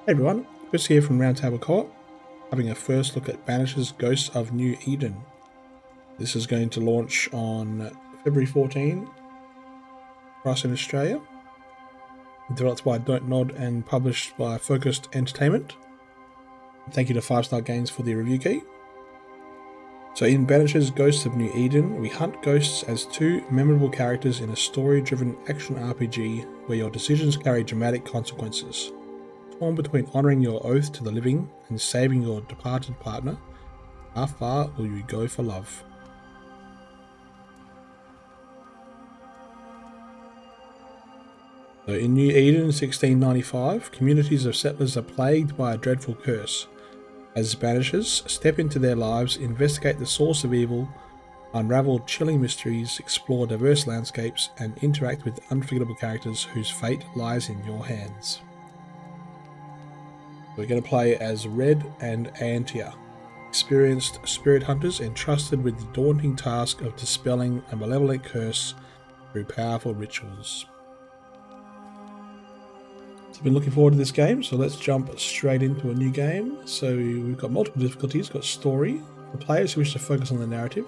Hey everyone, Chris here from Roundtable Co-Op, having a first look at Banishers Ghosts of New Eden. This is going to launch on February 14 for us in Australia. Developed by Don't Nod and published by Focused Entertainment. Thank you to 5-Star Games for the review key. So in Banishers Ghosts of New Eden, we hunt ghosts as two memorable characters in a story-driven action RPG where your decisions carry dramatic consequences. Torn between honouring your oath to the living and saving your departed partner, how far will you go for love? So in New Eden 1695, communities of settlers are plagued by a dreadful curse. As Banishers step into their lives, investigate the source of evil, unravel chilling mysteries, explore diverse landscapes, and interact with unforgettable characters whose fate lies in your hands. We're going to play as Red and Antia, experienced spirit hunters entrusted with the daunting task of dispelling a malevolent curse through powerful rituals. So I've been looking forward to this game, so let's jump straight into a new game. So we've got multiple difficulties. We've got story for players who wish to focus on the narrative,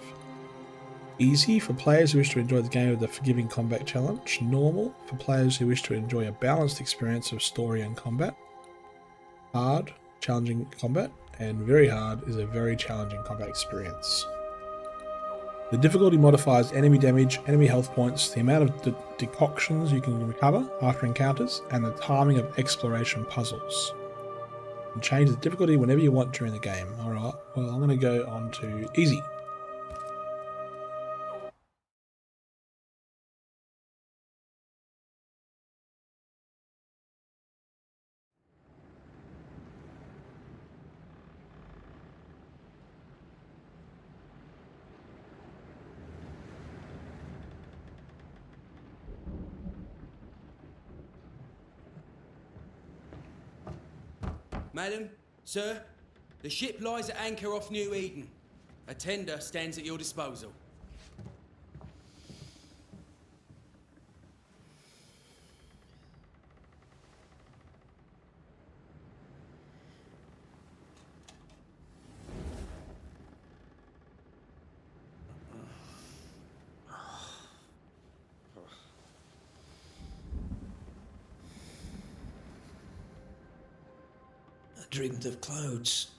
easy for players who wish to enjoy the game with a forgiving combat challenge, normal for players who wish to enjoy a balanced experience of story and combat, hard, challenging combat, and very hard is a very challenging combat experience. The difficulty modifies enemy damage, enemy health points, the amount of decoctions you can recover after encounters, and the timing of exploration puzzles. You can change the difficulty whenever you want during the game. Alright, well I'm going to go on to easy. Madam, sir, the ship lies at anchor off New Eden. A tender stands at your disposal. I dreamed of clouds,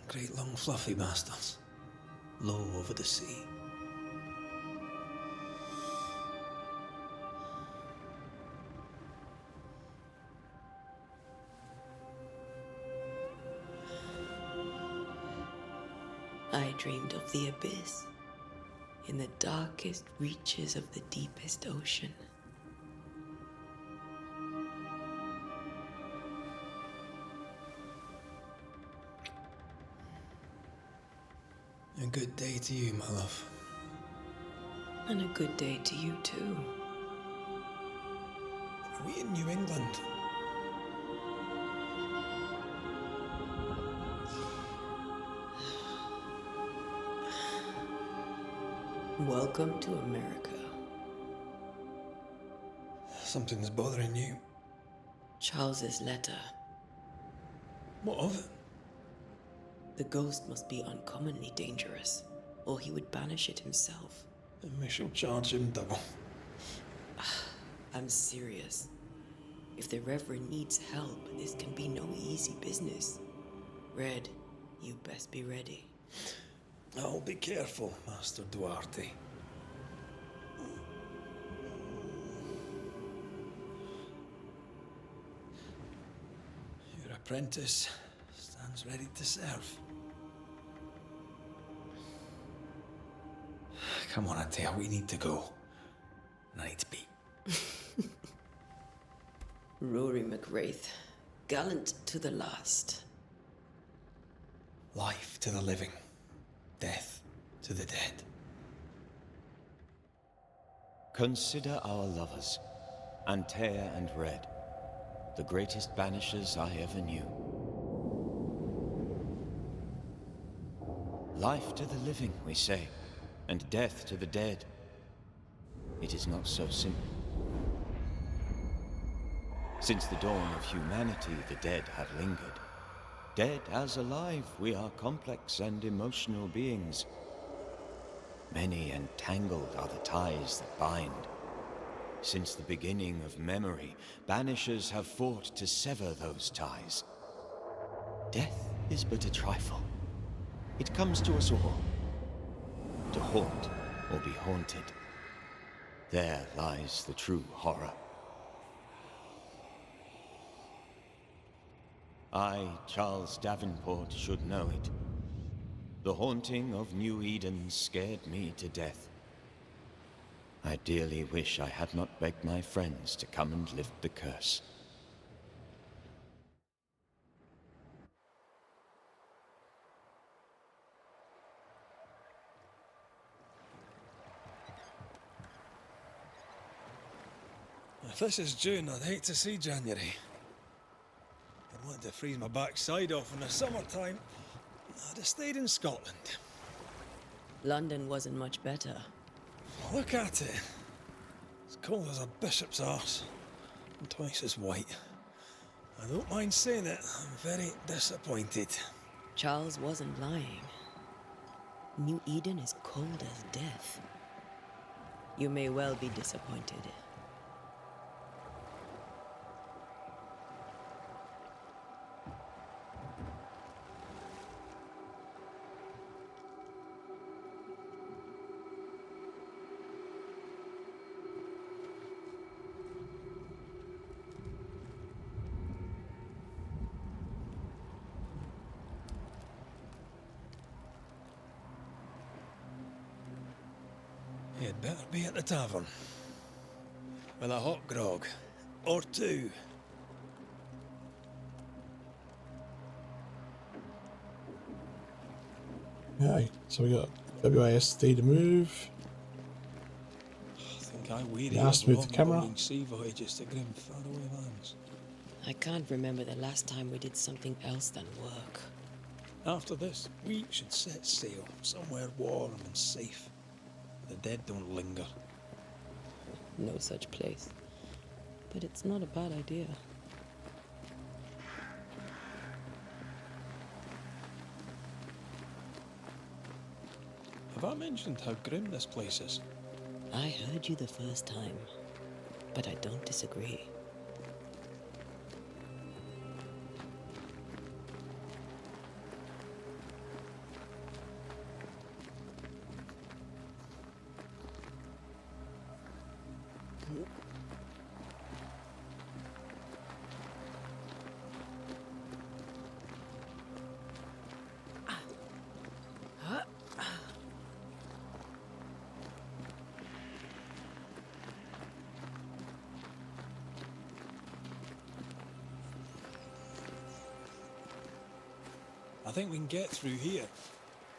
great long fluffy bastards, low over the sea. I dreamed of the abyss, in the darkest reaches of the deepest ocean. A good day to you, my love. And a good day to you too. Are we in New England? Welcome to America. Something's bothering you. Charles's letter. What of it? The ghost must be uncommonly dangerous, or he would banish it himself. And we shall charge him double. I'm serious. If the Reverend needs help, this can be no easy business. Red, you best be ready. I'll be careful, Master Duarte. Your apprentice stands ready to serve. Come on, Antea, we need to go. And I need to be. Rory McWraith, gallant to the last. Life to the living, death to the dead. Consider our lovers, Antea and Red, the greatest banishers I ever knew. Life to the living, we say, and death to the dead. It is not so simple. Since the dawn of humanity, the dead have lingered. Dead as alive, we are complex and emotional beings. Many and tangled are the ties that bind. Since the beginning of memory, Banishers have fought to sever those ties. Death is but a trifle. It comes to us all. To haunt or be haunted. There lies the true horror. I, Charles Davenport, should know it. The haunting of New Eden scared me to death. I dearly wish I had not begged my friends to come and lift the curse. If this is June, I'd hate to see January. I'd want to freeze my backside off in the summertime. I'd have stayed in Scotland. London wasn't much better. Look at it. As cold as a bishop's arse. And twice as white. I don't mind saying it, I'm very disappointed. Charles wasn't lying. New Eden is cold as death. You may well be disappointed. You'd better be at the tavern. With a hot grog. Or two. Okay, so we got WASD to move. I think I weary Now of smooth the long camera. rolling sea voyages to grim faraway lands. I can't remember the last time we did something else than work. After this, we should set sail somewhere warm and safe. The dead don't linger. No such place. But it's not a bad idea. Have I mentioned how grim this place is? I heard you the first time, but I don't disagree. I think we can get through here.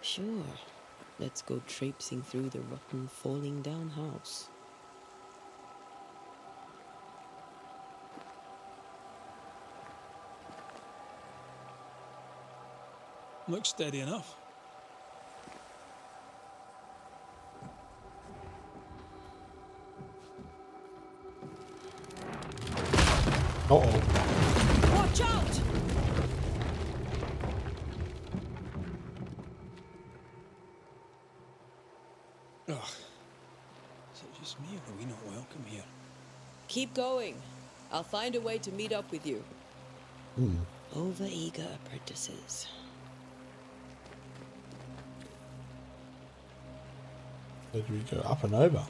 Sure. Let's go traipsing through the rotten, falling down house. Looks steady enough. Uh-oh. Watch out! Ugh. Is it just me or are we not welcome here? Keep going. I'll find a way to meet up with you. Over-eager apprentices. Where do we go? Up and over?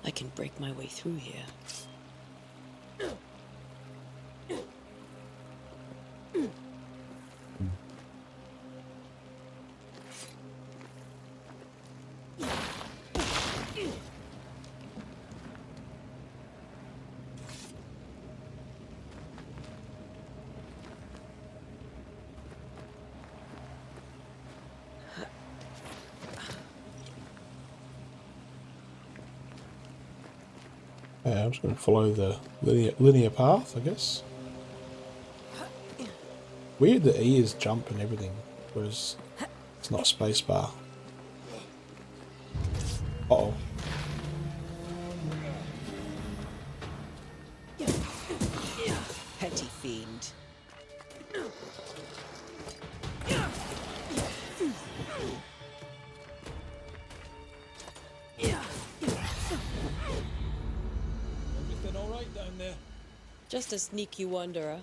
I can break my way through here. Yeah, I'm just going to follow the linear path, I guess. Weird that E is jump and everything, whereas it's not space bar. Uh-oh. dirty fiend. Everything all right down there? Just a sneaky wanderer.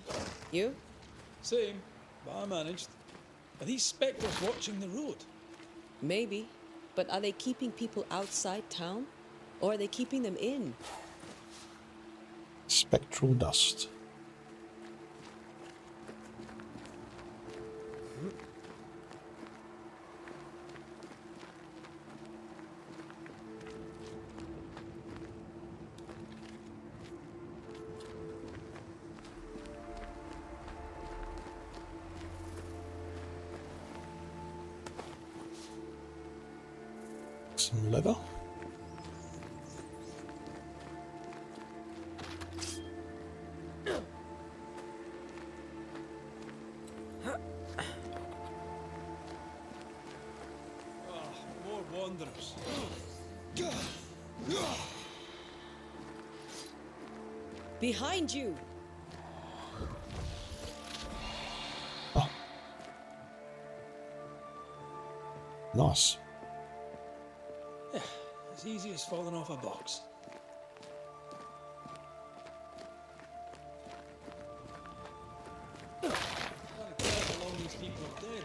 You? Same, but I managed. Are these spectres watching the road? Maybe. But are they keeping people outside town? Or are they keeping them in? Spectral dust. Some leather. More wanderers. Behind you! Oh. Nice. As easy as falling off a box. Can't tell how long these people are dead.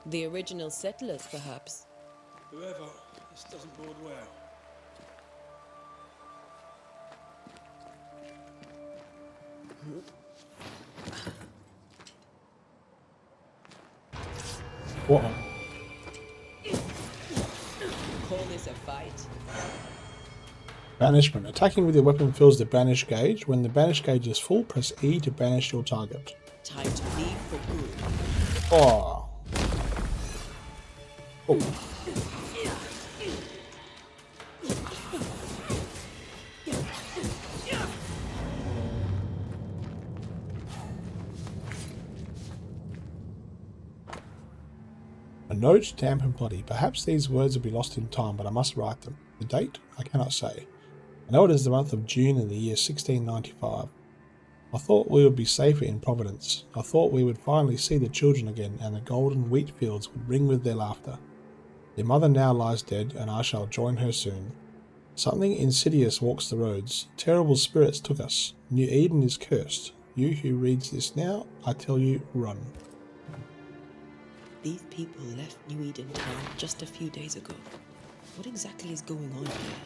The original settlers, perhaps. Whoever, this doesn't bode well. What? Call this a fight? Banishment. Attacking with your weapon fills the banish gauge. When the banish gauge is full, press E to banish your target. Time to leave for good. Oh. Oh. A note, damp and bloody. Perhaps these words will be lost in time, but I must write them. The date? I cannot say. I know it is the month of June in the year 1695. I thought we would be safer in Providence. I thought we would finally see the children again, and the golden wheat fields would ring with their laughter. Their mother now lies dead, and I shall join her soon. Something insidious walks the roads. Terrible spirits took us. New Eden is cursed. You who reads this now, I tell you, run. These people left New Eden town just a few days ago. What exactly is going on here?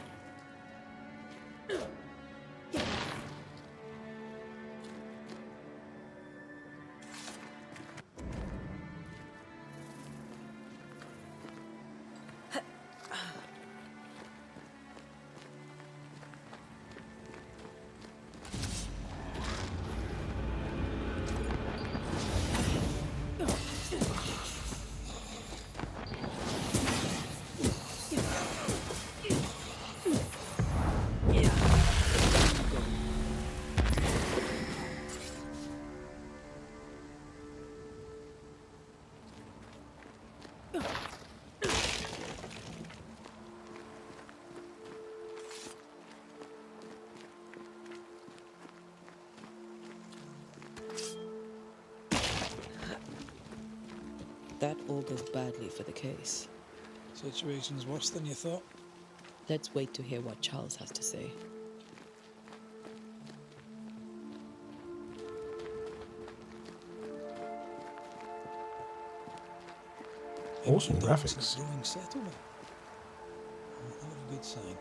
That augurs badly for the case. Situation's worse than you thought. Let's wait to hear what Charles has to say. Awesome Evidence graphics. of a growing settlement. Not a good sign.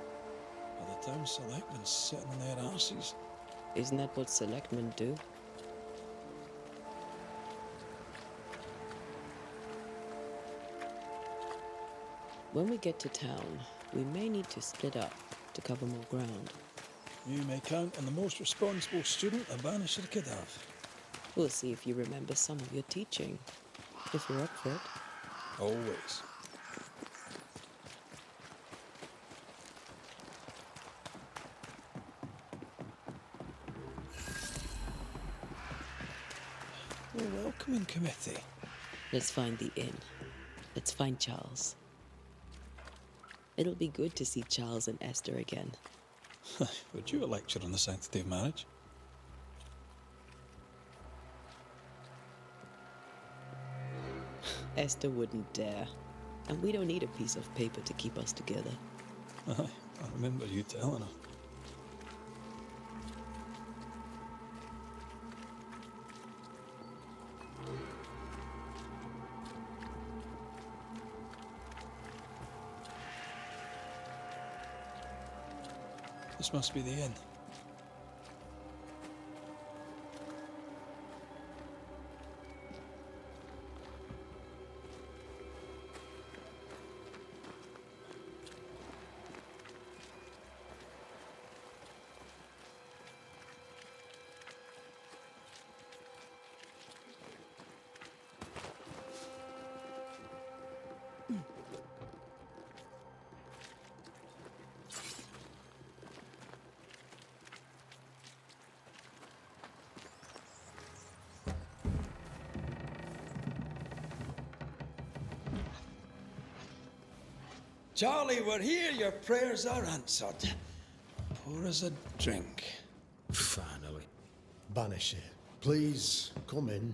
Well, the town selectmen's sitting on their arses. Isn't that what selectmen do? When we get to town, we may need to split up to cover more ground. You may count on the most responsible student a Banisher could have. We'll see if you remember some of your teaching, if you're up for it. Always. A welcoming committee. Let's find the inn. Let's find Charles. It'll be good to see Charles and Esther again. Would you a lecture on the sanctity of marriage? Esther wouldn't dare. And we don't need a piece of paper to keep us together. I remember you telling her. This must be the inn. Charlie, we're here. Your prayers are answered. Pour us a drink. Finally. Banisher, please come in.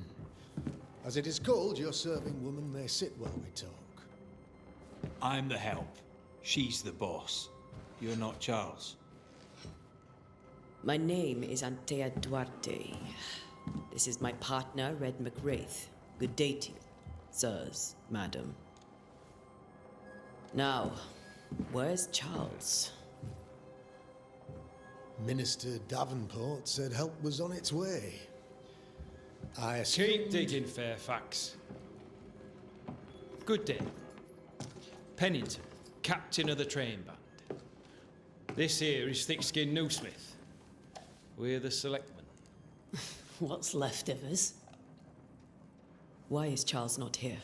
As it is cold, your serving woman may sit while we talk. I'm the help. She's the boss. You're not Charles. My name is Antea Duarte. This is my partner, Red McWraith. Good day to you, sirs, madam. Now, where's Charles? Minister Davenport said help was on its way. I assume... Keep digging, Fairfax. Good day. Pennington, captain of the train band. This here is Thick-Skinned Newsmith. We're the selectmen. What's left of us? Why is Charles not here?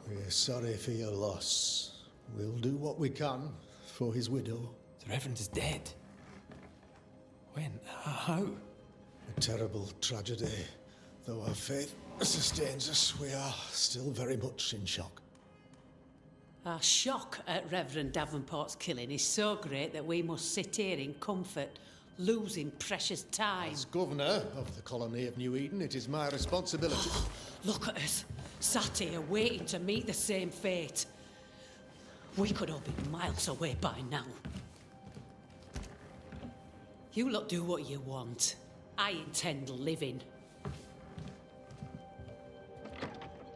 We're sorry for your loss. We'll do what we can for his widow. The Reverend is dead. When? How? A terrible tragedy. Though our faith sustains us, we are still very much in shock. Our shock at Reverend Davenport's killing is so great that we must sit here in comfort, losing precious time. As governor of the colony of New Eden, it is my responsibility... Look at us, sat here waiting to meet the same fate. We could all be miles away by now. You lot do what you want. I intend living.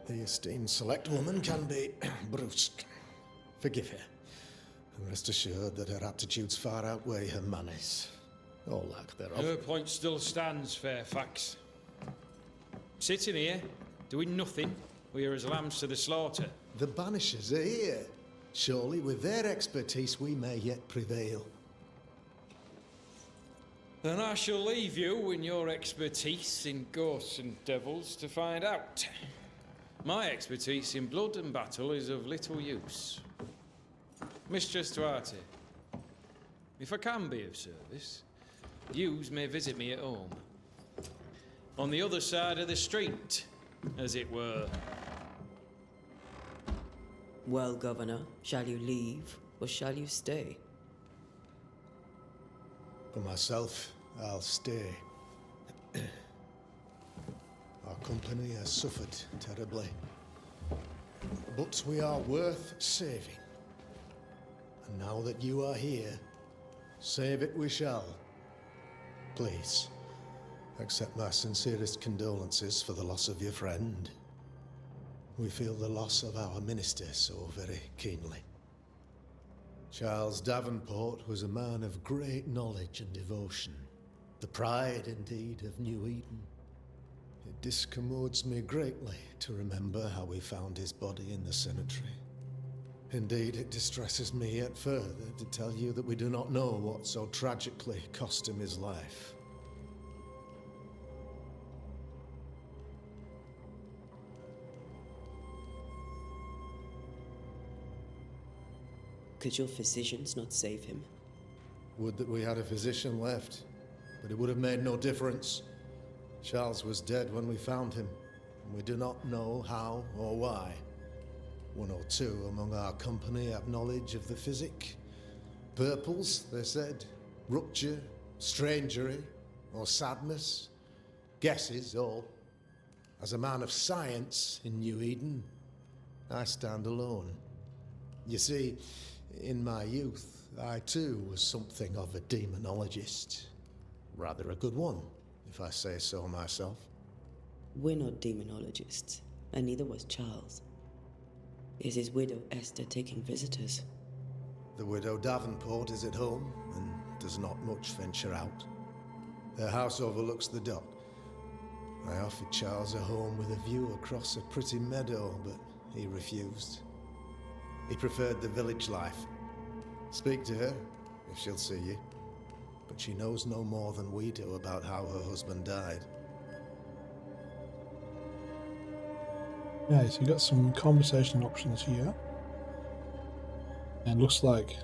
The esteemed select woman can be brusque. Forgive her. And rest assured that her aptitudes far outweigh her manners. Or lack thereof. Her point still stands, Fairfax. Sitting here, doing nothing, we're as lambs to the slaughter. The Banishers are here. Surely with their expertise we may yet prevail. Then I shall leave you and your expertise in ghosts and devils to find out. My expertise in blood and battle is of little use. Mistress Duarte, if I can be of service, yous may visit me at home. On the other side of the street, as it were. Well, Governor, shall you leave or shall you stay? For myself, I'll stay. Our company has suffered terribly. But we are worth saving. And now that you are here, save it we shall. Please, accept my sincerest condolences for the loss of your friend. We feel the loss of our minister so very keenly. Charles Davenport was a man of great knowledge and devotion. The pride, indeed, of New Eden. It discommodes me greatly to remember how we found his body in the cemetery. Indeed, it distresses me yet further to tell you that we do not know what so tragically cost him his life. Could your physicians not save him? Would that we had a physician left, but it would have made no difference. Charles was dead when we found him, and we do not know how or why. One or two among our company have knowledge of the physic. Purples, they said, rupture, strangery, or sadness. Guesses, all. As a man of science in New Eden, I stand alone. You see, in my youth, I too was something of a demonologist. Rather a good one, if I say so myself. We're not demonologists, and neither was Charles. Is his widow Esther taking visitors? The widow Davenport is at home and does not much venture out. Her house overlooks the dock. I offered Charles a home with a view across a pretty meadow, but he refused. He preferred the village life. Speak to her, if she'll see you. But she knows no more than we do about how her husband died. Okay, so you got some conversation options here. And looks like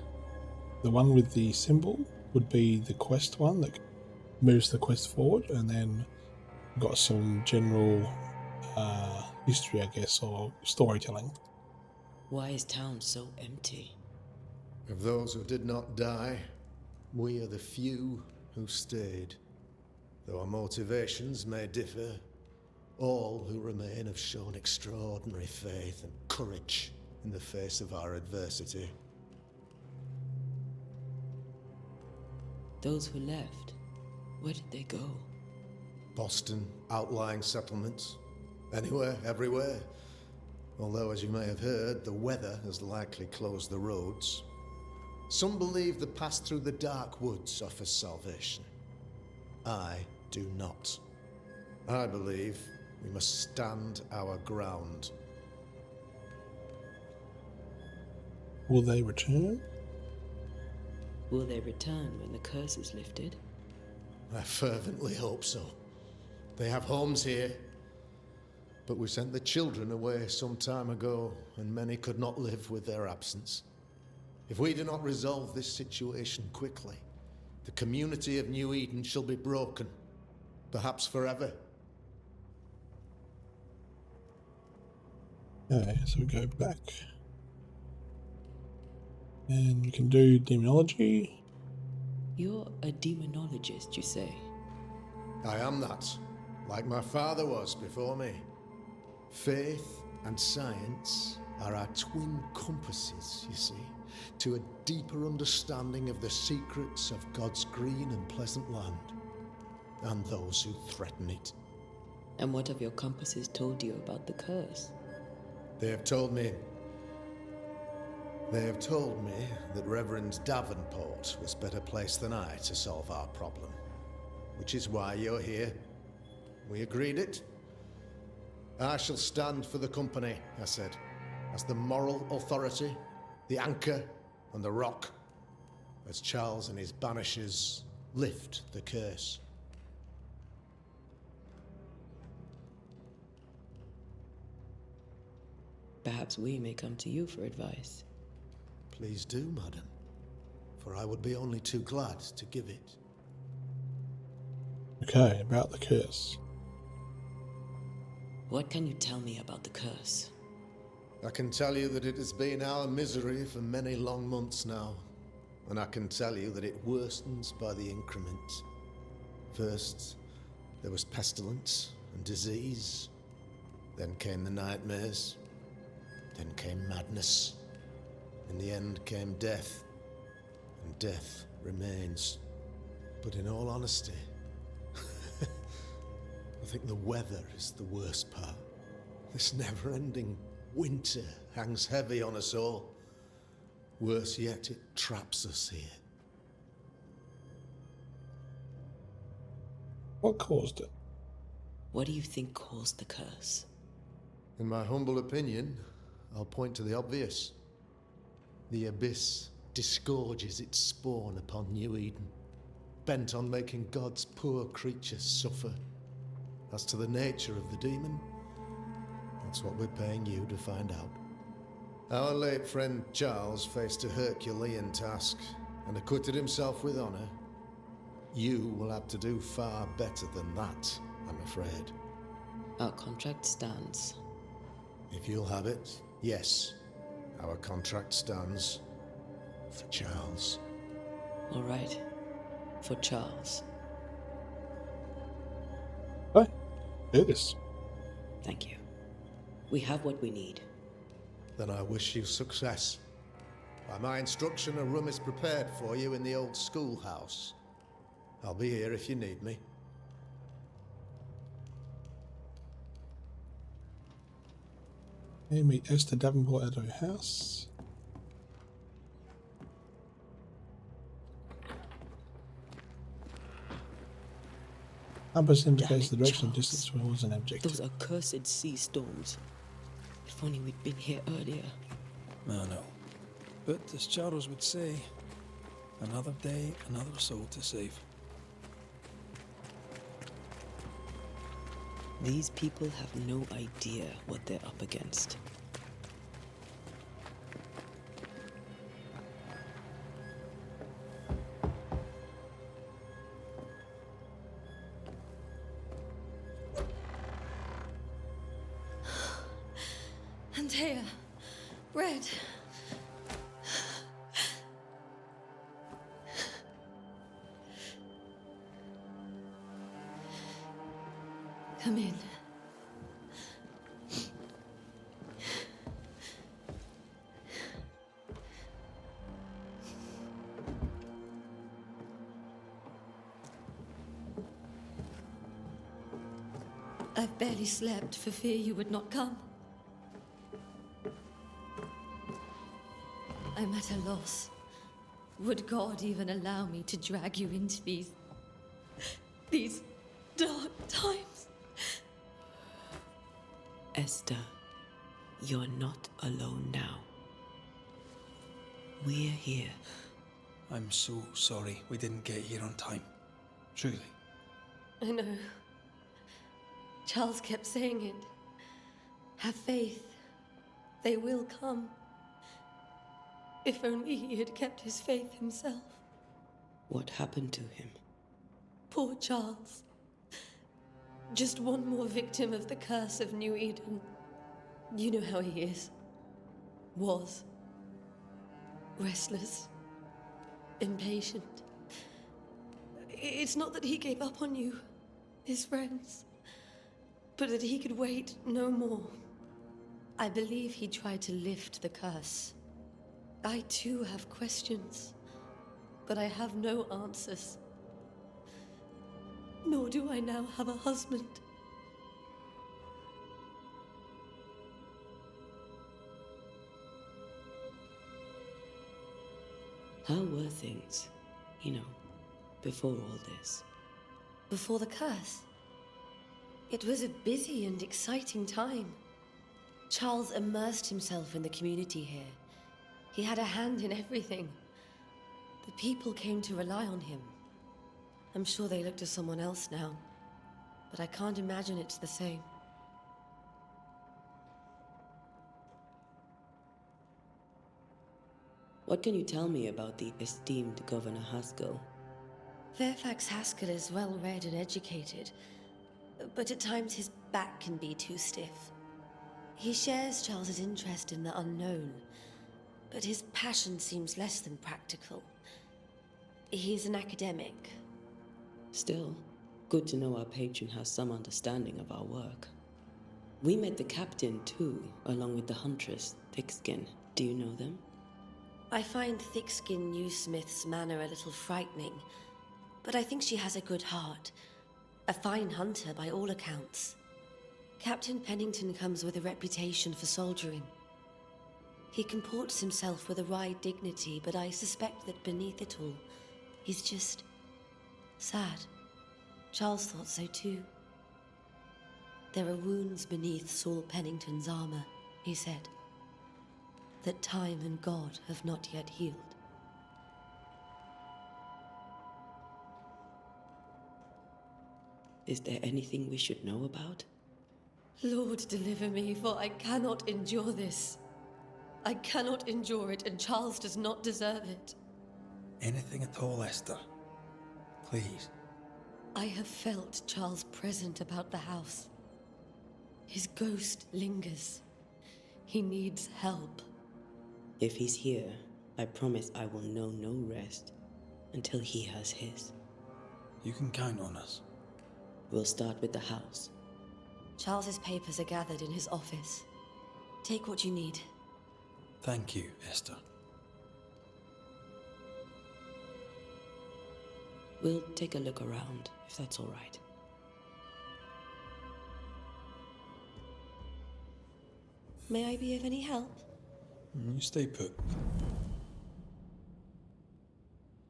the one with the symbol would be the quest one that moves the quest forward, and then we've got some general history, I guess, or storytelling. Why is town so empty? Of those who did not die, we are the few who stayed. Though our motivations may differ, all who remain have shown extraordinary faith and courage in the face of our adversity. Those who left, where did they go? Boston, outlying settlements. Anywhere, everywhere. Although, as you may have heard, the weather has likely closed the roads. Some believe the path through the dark woods offers salvation. I do not. I believe we must stand our ground. Will they return? Will they return when the curse is lifted? I fervently hope so. They have homes here. But we sent the children away some time ago, and many could not live with their absence. If we do not resolve this situation quickly, the community of New Eden shall be broken, perhaps forever. Okay, so we go back. And we can do demonology. You're a demonologist, you say? I am that, like my father was before me. Faith and science are our twin compasses, you see, to a deeper understanding of the secrets of God's green and pleasant land, and those who threaten it. And what have your compasses told you about the curse? They have told me that Reverend Davenport was better placed than I to solve our problem, which is why you're here. We agreed it. I shall stand for the company, I said, as the moral authority, the anchor, and the rock, as Charles and his Banishers lift the curse. Perhaps we may come to you for advice. Please do, madam, for I would be only too glad to give it. Okay, about the curse. What can you tell me about the curse? I can tell you that it has been our misery for many long months now, and I can tell you that it worsens by the increment. First, there was pestilence and disease. Then came the nightmares. Then came madness. In the end came death, and death remains. But in all honesty, I think the weather is the worst part. This never-ending winter hangs heavy on us all. Worse yet, it traps us here. What caused it? What do you think caused the curse? In my humble opinion, I'll point to the obvious. The abyss disgorges its spawn upon New Eden, bent on making God's poor creatures suffer. As to the nature of the demon, that's what we're paying you to find out. Our late friend Charles faced a Herculean task and acquitted himself with honor. You will have to do far better than that, I'm afraid. Our contract stands. If you'll have it, yes, our contract stands for Charles. All right. For Charles. Okay, Yes. Thank you. We have what we need. Then I wish you success. By my instruction, a room is prepared for you in the old schoolhouse. I'll be here if you need me. Okay, meet Esther Davenport at her house. Compass indicates the direction of distance towards an objective. Those accursed sea storms. If only we'd been here earlier. I know. But as Charles would say, another day, another soul to save. These people have no idea what they're up against. Antea, Red. Come in. I've barely slept for fear you would not come. I'm at a loss. Would God even allow me to drag you into these dark times? Esther, you're not alone now. We're here. I'm so sorry we didn't get here on time. Truly. I know. Charles kept saying it. Have faith. They will come. If only he had kept his faith himself. What happened to him? Poor Charles. Just one more victim of the curse of New Eden. You know how he is. Was. Restless. Impatient. It's not that he gave up on you, his friends, but that he could wait no more. I believe he tried to lift the curse. I too have questions, but I have no answers. Nor do I now have a husband. How were things, before all this? Before the curse? It was a busy and exciting time. Charles immersed himself in the community here. He had a hand in everything. The people came to rely on him. I'm sure they look to someone else now, but I can't imagine it's the same. What can you tell me about the esteemed Governor Haskell? Fairfax Haskell is well-read and educated, but at times his back can be too stiff. He shares Charles's interest in the unknown, but his passion seems less than practical. He's an academic. Still, good to know our patron has some understanding of our work. We met the captain too, along with the huntress, Thickskin. Do you know them? I find Thickskin Newsmith's manner a little frightening, but I think she has a good heart. A fine hunter by all accounts. Captain Pennington comes with a reputation for soldiering. He comports himself with a wry dignity, but I suspect that beneath it all, he's just sad. Charles thought so too. There are wounds beneath Saul Pennington's armor, he said, that time and God have not yet healed. Is there anything we should know about? Lord, deliver me, for I cannot endure this. I cannot endure it, and Charles does not deserve it. Anything at all, Esther. Please. I have felt Charles present about the house. His ghost lingers. He needs help. If he's here, I promise I will know no rest until he has his. You can count on us. We'll start with the house. Charles's papers are gathered in his office. Take what you need. Thank you, Esther. We'll take a look around, if that's all right. May I be of any help? You stay put.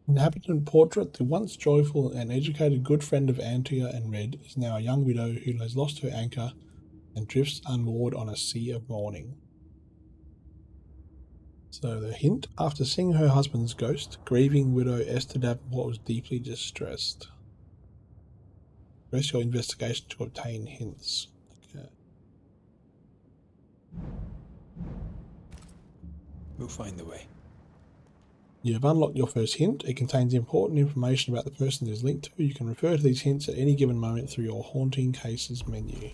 Inhabitant portrait: the once joyful and educated good friend of Antia and Red is now a young widow who has lost her anchor and drifts unmoored on a sea of mourning. So the hint: after seeing her husband's ghost, grieving widow Esther Davenport was deeply distressed. Press your investigation to obtain hints. Okay. We'll find the way. You have unlocked your first hint. It contains important information about the person it is linked to. You can refer to these hints at any given moment through your Haunting Cases menu.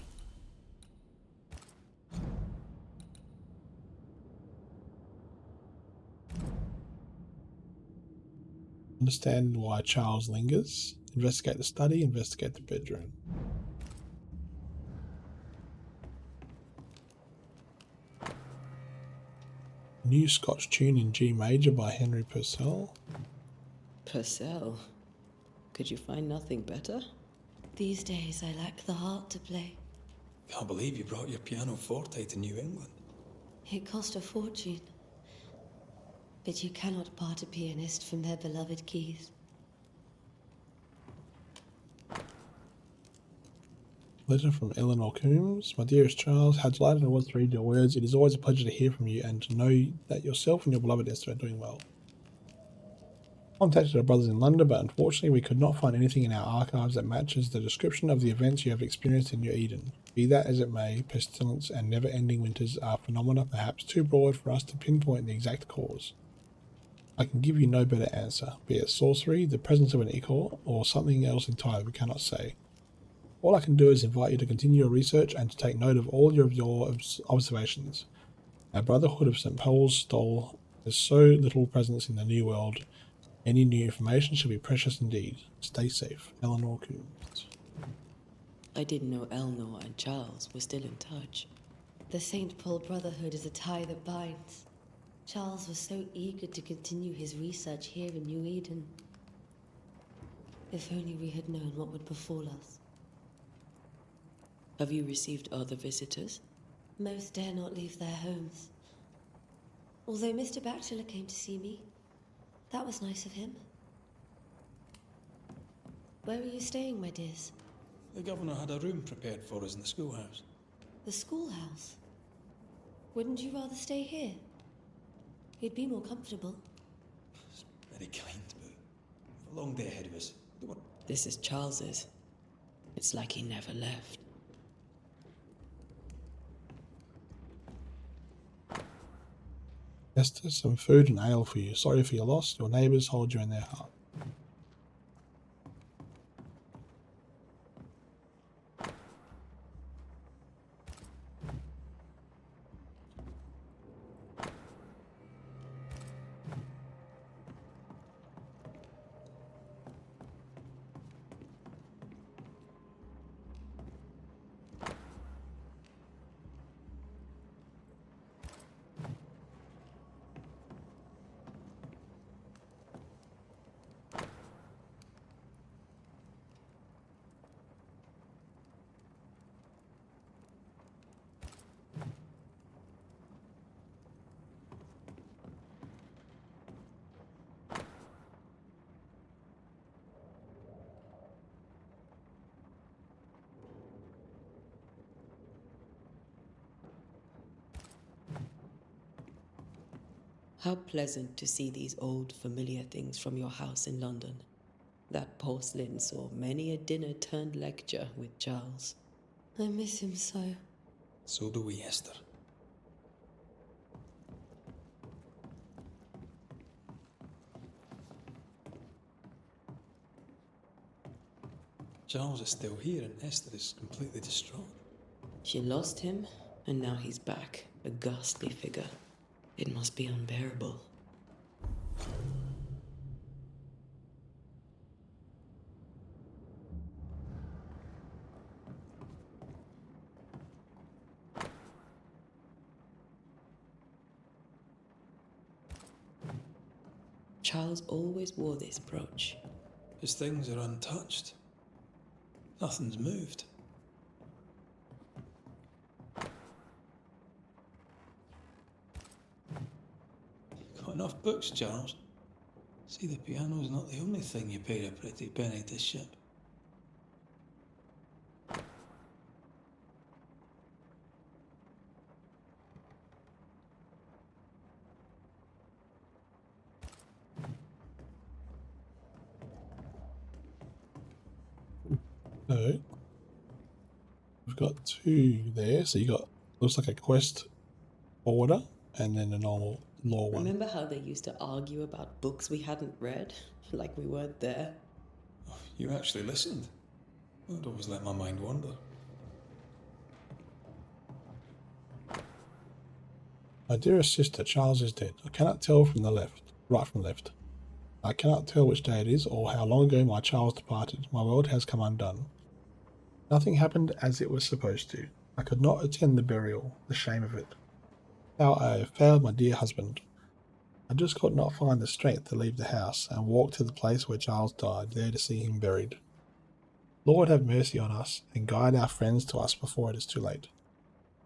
Understand why Charles lingers. Investigate the study. Investigate the bedroom. New Scotch tune in G major by Henry Purcell. Purcell? Could you find nothing better? These days I lack the heart to play. Can't believe you brought your pianoforte to New England. It cost a fortune. But you cannot part a pianist from their beloved keys. Letter from Eleanor Coombs. My dearest Charles, how delighted I was to read your words. It is always a pleasure to hear from you and to know that yourself and your beloved Esther are doing well. Contacted our brothers in London, but unfortunately we could not find anything in our archives that matches the description of the events you have experienced in New Eden. Be that as it may, pestilence and never-ending winters are phenomena perhaps too broad for us to pinpoint the exact cause. I can give you no better answer, be it sorcery, the presence of an ichor, or something else entirely we cannot say. All I can do is invite you to continue your research and to take note of all of your observations. Our Brotherhood of St. Paul's Stole has so little presence in the New World. Any new information should be precious indeed. Stay safe. Eleanor Coombs. I didn't know Eleanor and Charles were still in touch. The St. Paul Brotherhood is a tie that binds. Charles was so eager to continue his research here in New Eden. If only we had known what would befall us. Have you received other visitors? Most dare not leave their homes. Although Mr. Bachelor came to see me. That was nice of him. Where are you staying, my dears? The governor had a room prepared for us in the schoolhouse. The schoolhouse? Wouldn't you rather stay here? You'd be more comfortable. It's very kind, but a long day ahead of us. This is Charles's. It's like he never left. Esther, some food and ale for you. Sorry for your loss. Your neighbours hold you in their heart. How pleasant to see these old familiar things from your house in London. That porcelain saw many a dinner-turned-lecture with Charles. I miss him so. So do we, Esther. Charles is still here and Esther is completely distraught. She lost him, and now he's back, a ghastly figure. It must be unbearable. Charles always wore this brooch. His things are untouched. Nothing's moved. Got enough books, Charles? See, the piano's not the only thing you paid a pretty penny to ship. So we've got 2 there. So you got, looks like a quest order and then a normal law one. Remember how they used to argue about books we hadn't read? Like we weren't there? Oh, you actually listened. I'd always let my mind wander. My dearest sister, Charles is dead. I cannot tell from the right from left. I cannot tell which day it is or how long ago my Charles departed. My world has come undone. Nothing happened as it was supposed to. I could not attend the burial, the shame of it. How I have failed my dear husband. I just could not find the strength to leave the house and walk to the place where Charles died, there to see him buried. Lord have mercy on us and guide our friends to us before it is too late.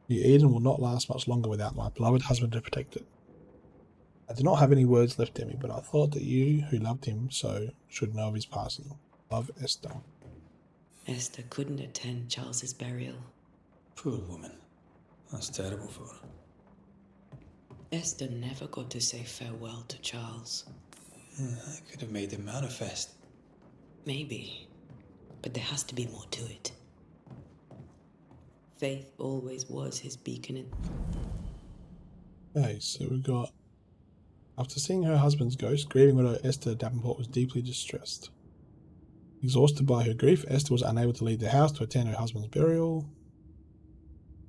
New Eden will not last much longer without my beloved husband to protect it. I do not have any words left in me, but I thought that you, who loved him so, should know of his passing. Love, Esther. Esther couldn't attend Charles's burial. Poor woman. That's terrible for her. Esther never got to say farewell to Charles. I could have made him manifest. Maybe, but there has to be more to it. Faith always was his beacon in... Okay, so we've got... After seeing her husband's ghost, grieving widow Esther Davenport was deeply distressed. Exhausted by her grief, Esther was unable to leave the house to attend her husband's burial.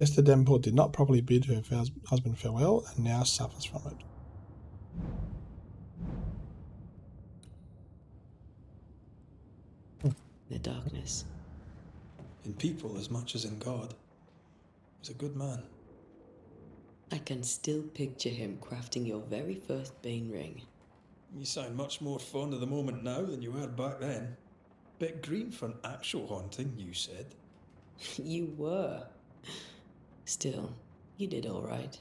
Esther Davenport did not properly bid her husband farewell and now suffers from it. The darkness. In people as much as in God. He's a good man. I can still picture him crafting your very first Bane ring. You sound much more fond of the moment now than you were back then. Bit green for an actual haunting, you said. You were. Still, you did all right.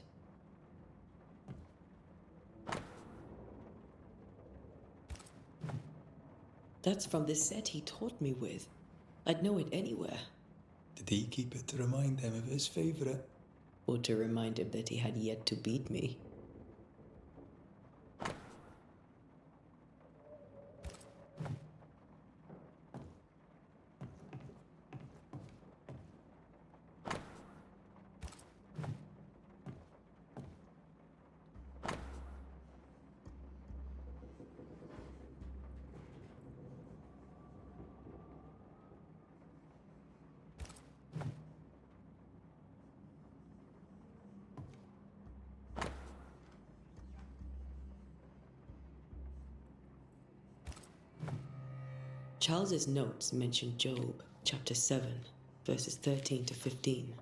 That's from the set he taught me with. I'd know it anywhere. Did he keep it to remind him of his favourite? Or to remind him that he had yet to beat me. Charles's notes mention Job, chapter 7, verses 13 to 15.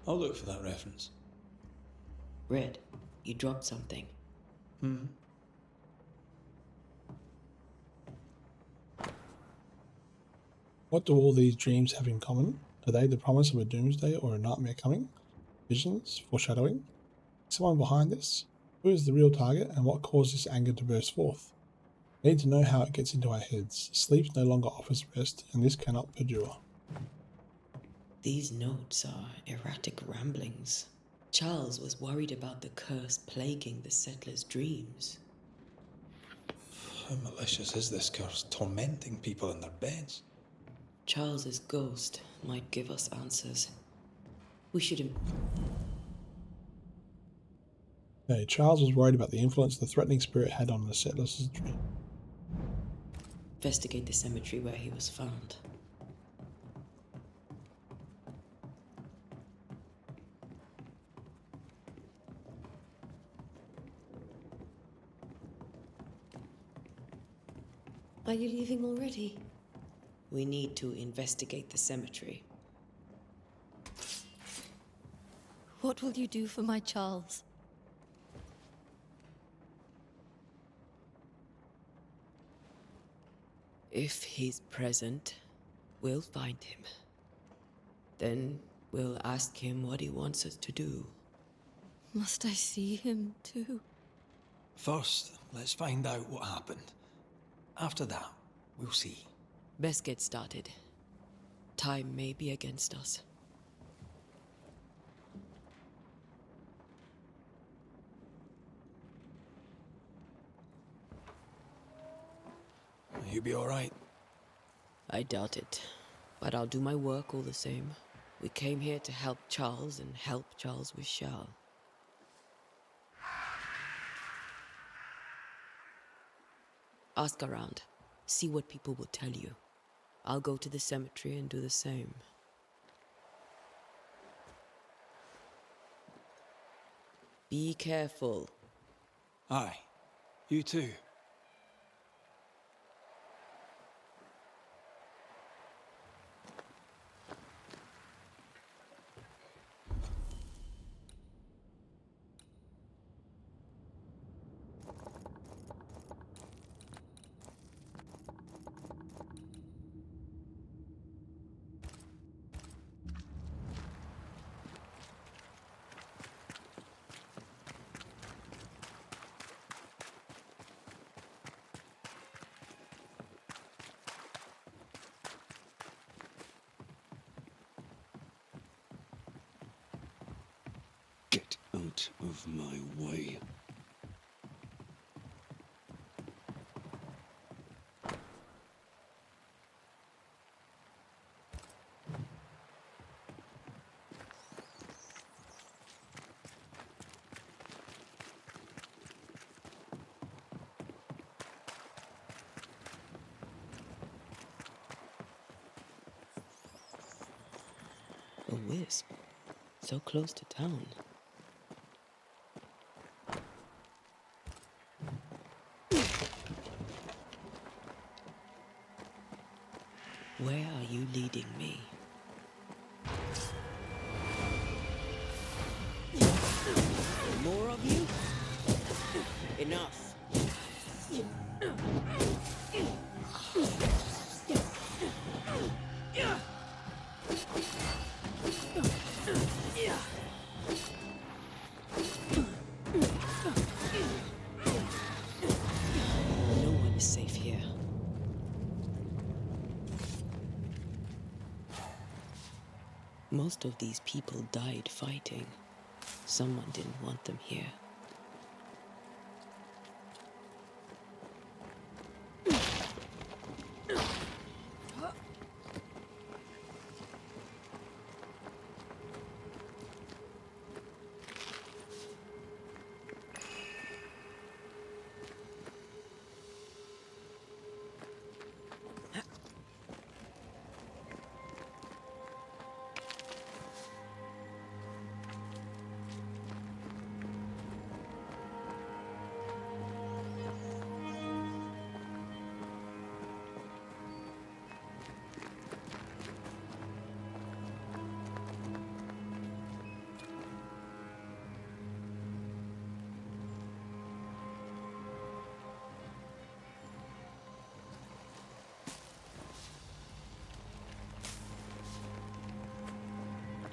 I'll look for that reference. Red, you dropped something. What do all these dreams have in common? Are they the promise of a doomsday or a nightmare coming? Visions? Foreshadowing? Is someone behind this? Who is the real target and what caused this anger to burst forth? I need to know how it gets into our heads. Sleep no longer offers rest, and this cannot perdure. These notes are erratic ramblings. Charles was worried about the curse plaguing the settlers' dreams. How malicious is this curse, tormenting people in their beds? Charles's ghost might give us answers. We should... Okay, Charles was worried about the influence the threatening spirit had on the settlers' dream. Investigate the cemetery where he was found. Are you leaving already? We need to investigate the cemetery. What will you do for my Charles? If he's present, we'll find him. Then we'll ask him what he wants us to do. Must I see him too? First, let's find out what happened. After that, we'll see. Best get started. Time may be against us. You be alright? I doubt it, but I'll do my work all the same. We came here to help Charles, and help Charles we shall. Ask around. See what people will tell you. I'll go to the cemetery and do the same. Be careful. Aye. You too. Get out of my way. A wisp. So close to town. Where are you leading me? More of you? Enough. No one is safe here. Most of these people died fighting. Someone didn't want them here.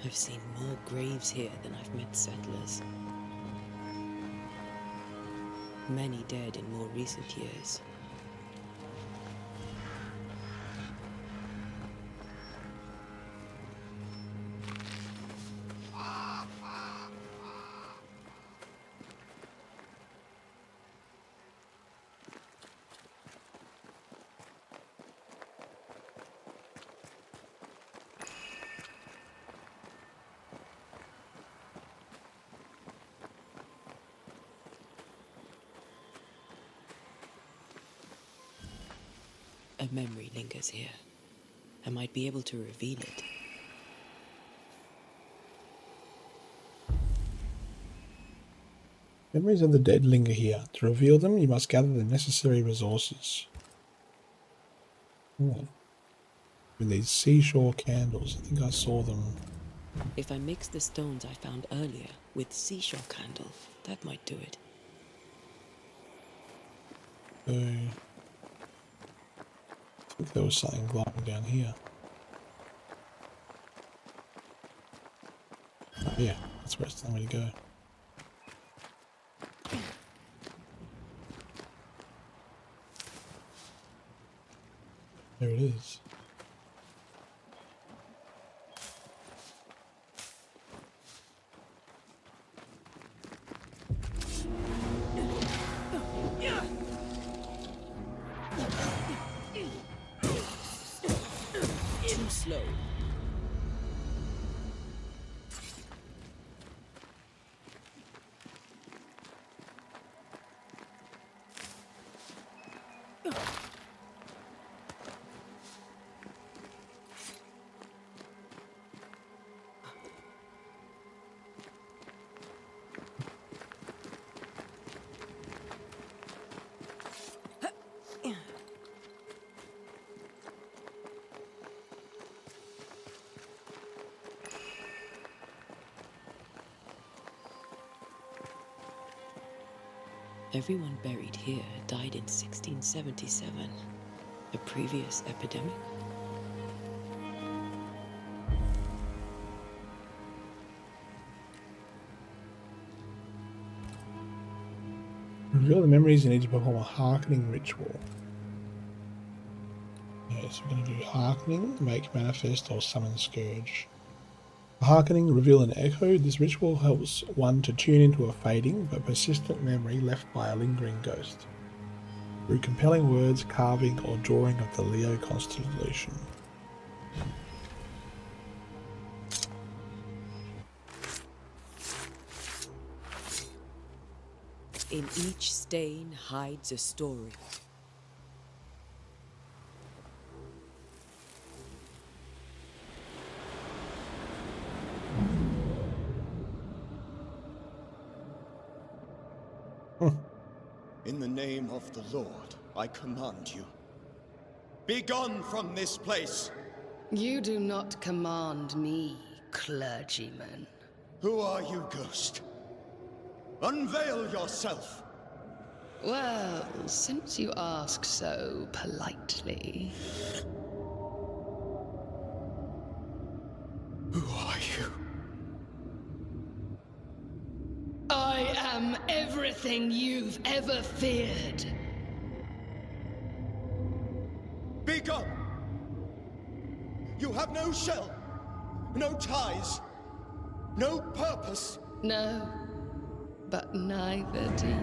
I've seen more graves here than I've met settlers. Many dead in more recent years. A memory lingers here. I might be able to reveal it. Memories of the dead linger here. To reveal them, you must gather the necessary resources. With these seashore candles, I think I saw them. If I mix the stones I found earlier with seashore candle, that might do it. think there was something glowing down here. Oh, yeah, that's where it's telling me to go. There it is. Too slow. Everyone buried here died in 1677. A previous epidemic? Reveal the memories you need to perform a hearkening ritual. Okay, so we're going to do hearkening, make manifest, or summon scourge. For hearkening, reveal an echo. This ritual helps one to tune into a fading but persistent memory left by a lingering ghost through compelling words, carving, or drawing of the Leo constellation. In each stain hides a story. In the name of the Lord, I command you. Be gone from this place! You do not command me, clergyman. Who are you, ghost? Unveil yourself! Well, since you ask so politely... Who are you? I am everything you've ever feared. Be gone! You have no shell, no ties, no purpose. No, but neither do you.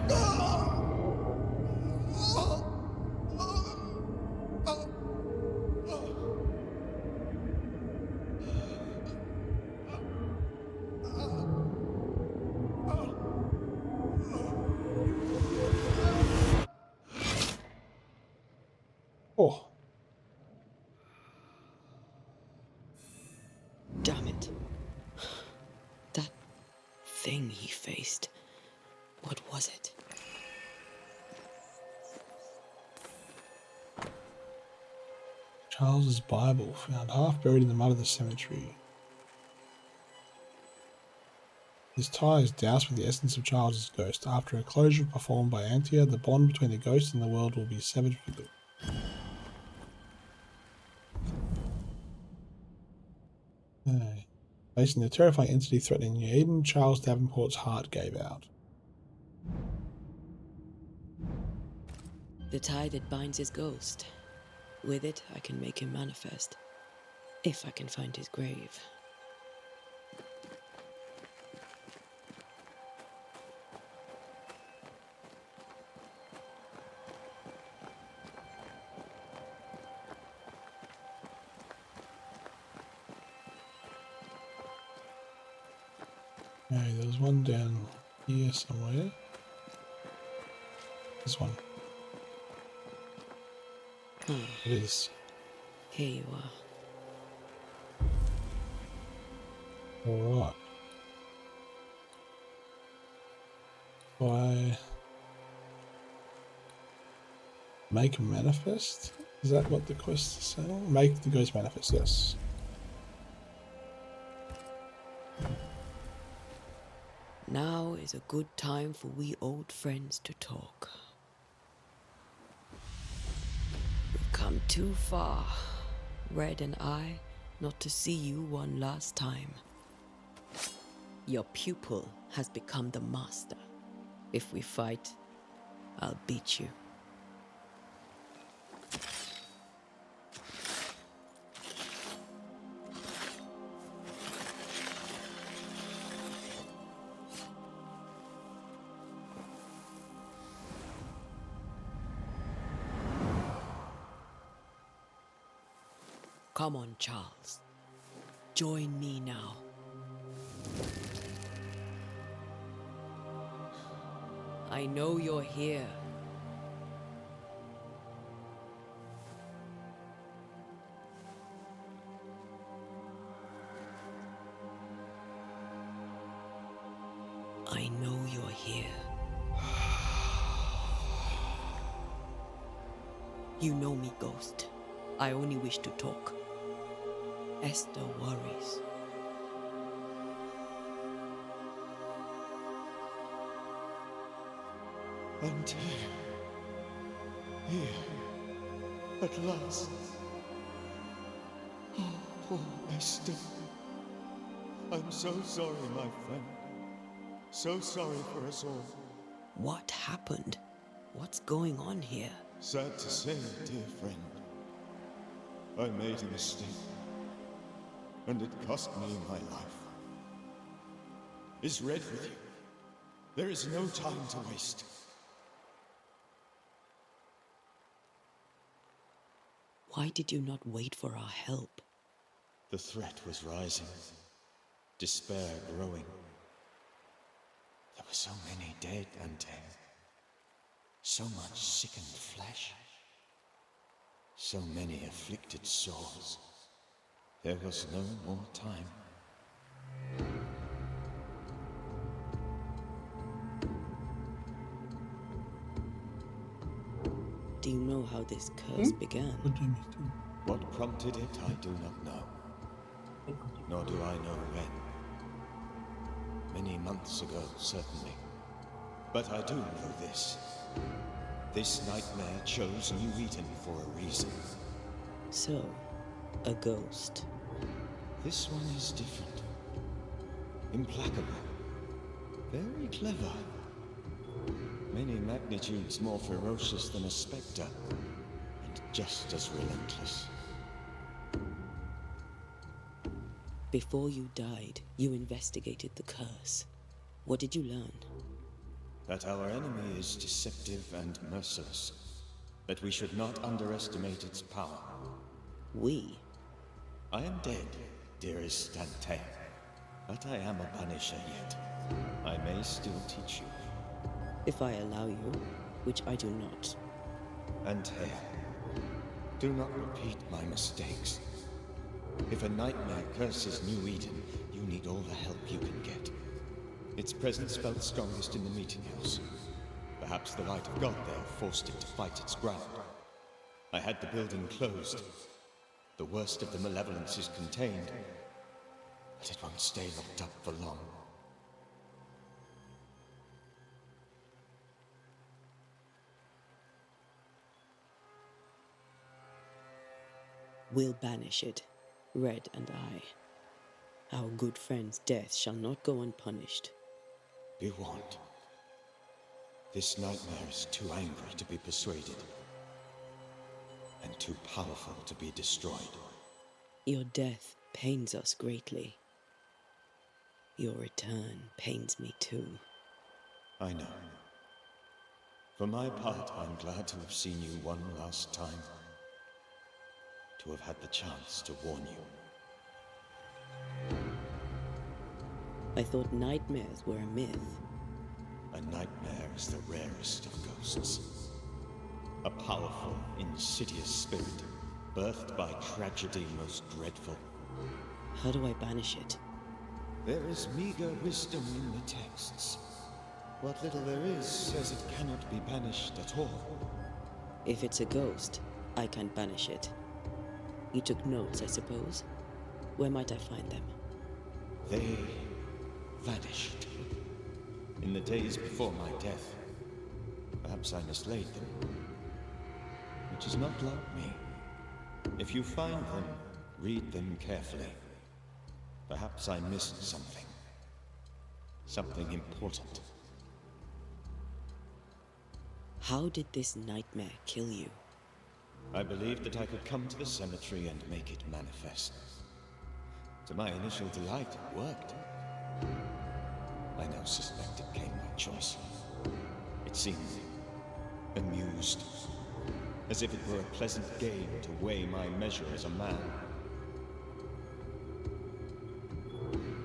Oh. Damn it. That thing he faced. What was it? Charles's Bible, found half buried in the mud of the cemetery. This tie is doused with the essence of Charles's ghost. After a closure performed by Antia, the bond between the ghost and the world will be severed for good. Okay. Facing the terrifying entity threatening New Eden, Charles Davenport's heart gave out. The tie that binds his ghost. With it, I can make him manifest. If I can find his grave. Okay, there's one down here somewhere. This one. It is. Here you are. Alright. I make a manifest? Is that what the quest is saying? Make the ghost manifest, yes. Now is a good time for we old friends to talk. We've come too far, Red and I, not to see you one last time. Your pupil has become the master. If we fight, I'll beat you. Come on, Charles. Join me now. I know you're here. I know you're here. You know me, Ghost. I only wish to talk. Esther worries. And here, at last. Oh, poor Esther. I'm so sorry, my friend. So sorry for us all. What happened? What's going on here? Sad to say, dear friend. I made a mistake. And it cost me my life. Is Red with you? There is no time to waste. Why did you not wait for our help? The threat was rising. Despair growing. There were so many dead, Ante. So much sickened flesh. So many afflicted souls. There was no more time. Do you know how this curse began? What prompted it, I do not know. Nor do I know when. Many months ago, certainly. But I do know this. This nightmare chose New Eden for a reason. So, a ghost. This one is different. Implacable. Very clever. Many magnitudes more ferocious than a spectre. And just as relentless. Before you died, you investigated the curse. What did you learn? That our enemy is deceptive and merciless. That we should not underestimate its power. We? I am dead, dearest Antea. But I am a Banisher yet. I may still teach you. If I allow you, which I do not. Antea, do not repeat my mistakes. If a nightmare curses New Eden, you need all the help you can get. Its presence felt strongest in the meeting house. Perhaps the light of God there forced it to fight its ground. I had the building closed. The worst of the malevolence is contained, but it won't stay locked up for long. We'll banish it, Red and I. Our good friend's death shall not go unpunished. Be warned. This nightmare is too angry to be persuaded, and too powerful to be destroyed. Your death pains us greatly. Your return pains me too. I know. For my part, I'm glad to have seen you one last time. To have had the chance to warn you. I thought nightmares were a myth. A nightmare is the rarest of ghosts. A powerful, insidious spirit, birthed by tragedy most dreadful. How do I banish it? There is meager wisdom in the texts. What little there is says it cannot be banished at all. If it's a ghost, I can't banish it. You took notes, I suppose? Where might I find them? They vanished. In the days before my death. Perhaps I mislaid them. Which is not like me. If you find them, read them carefully. Perhaps I missed something. Something important. How did this nightmare kill you? I believed that I could come to the cemetery and make it manifest. To my initial delight, it worked. I now suspect it came by choice. It seemed amused, as if it were a pleasant game to weigh my measure as a man.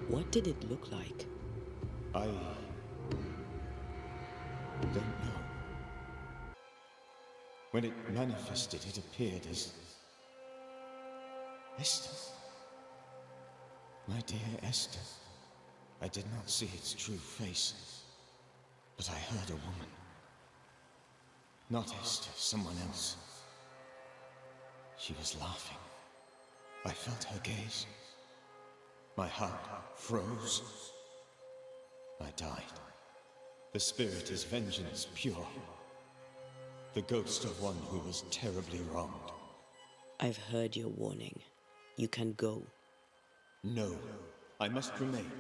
What did it look like? I don't know. When it manifested, it appeared as Esther. My dear Esther. I did not see its true face, but I heard a woman. Not Esther, someone else. She was laughing. I felt her gaze. My heart froze. I died. The spirit is vengeance pure. The ghost of one who was terribly wronged. I've heard your warning. You can go. No, I must remain.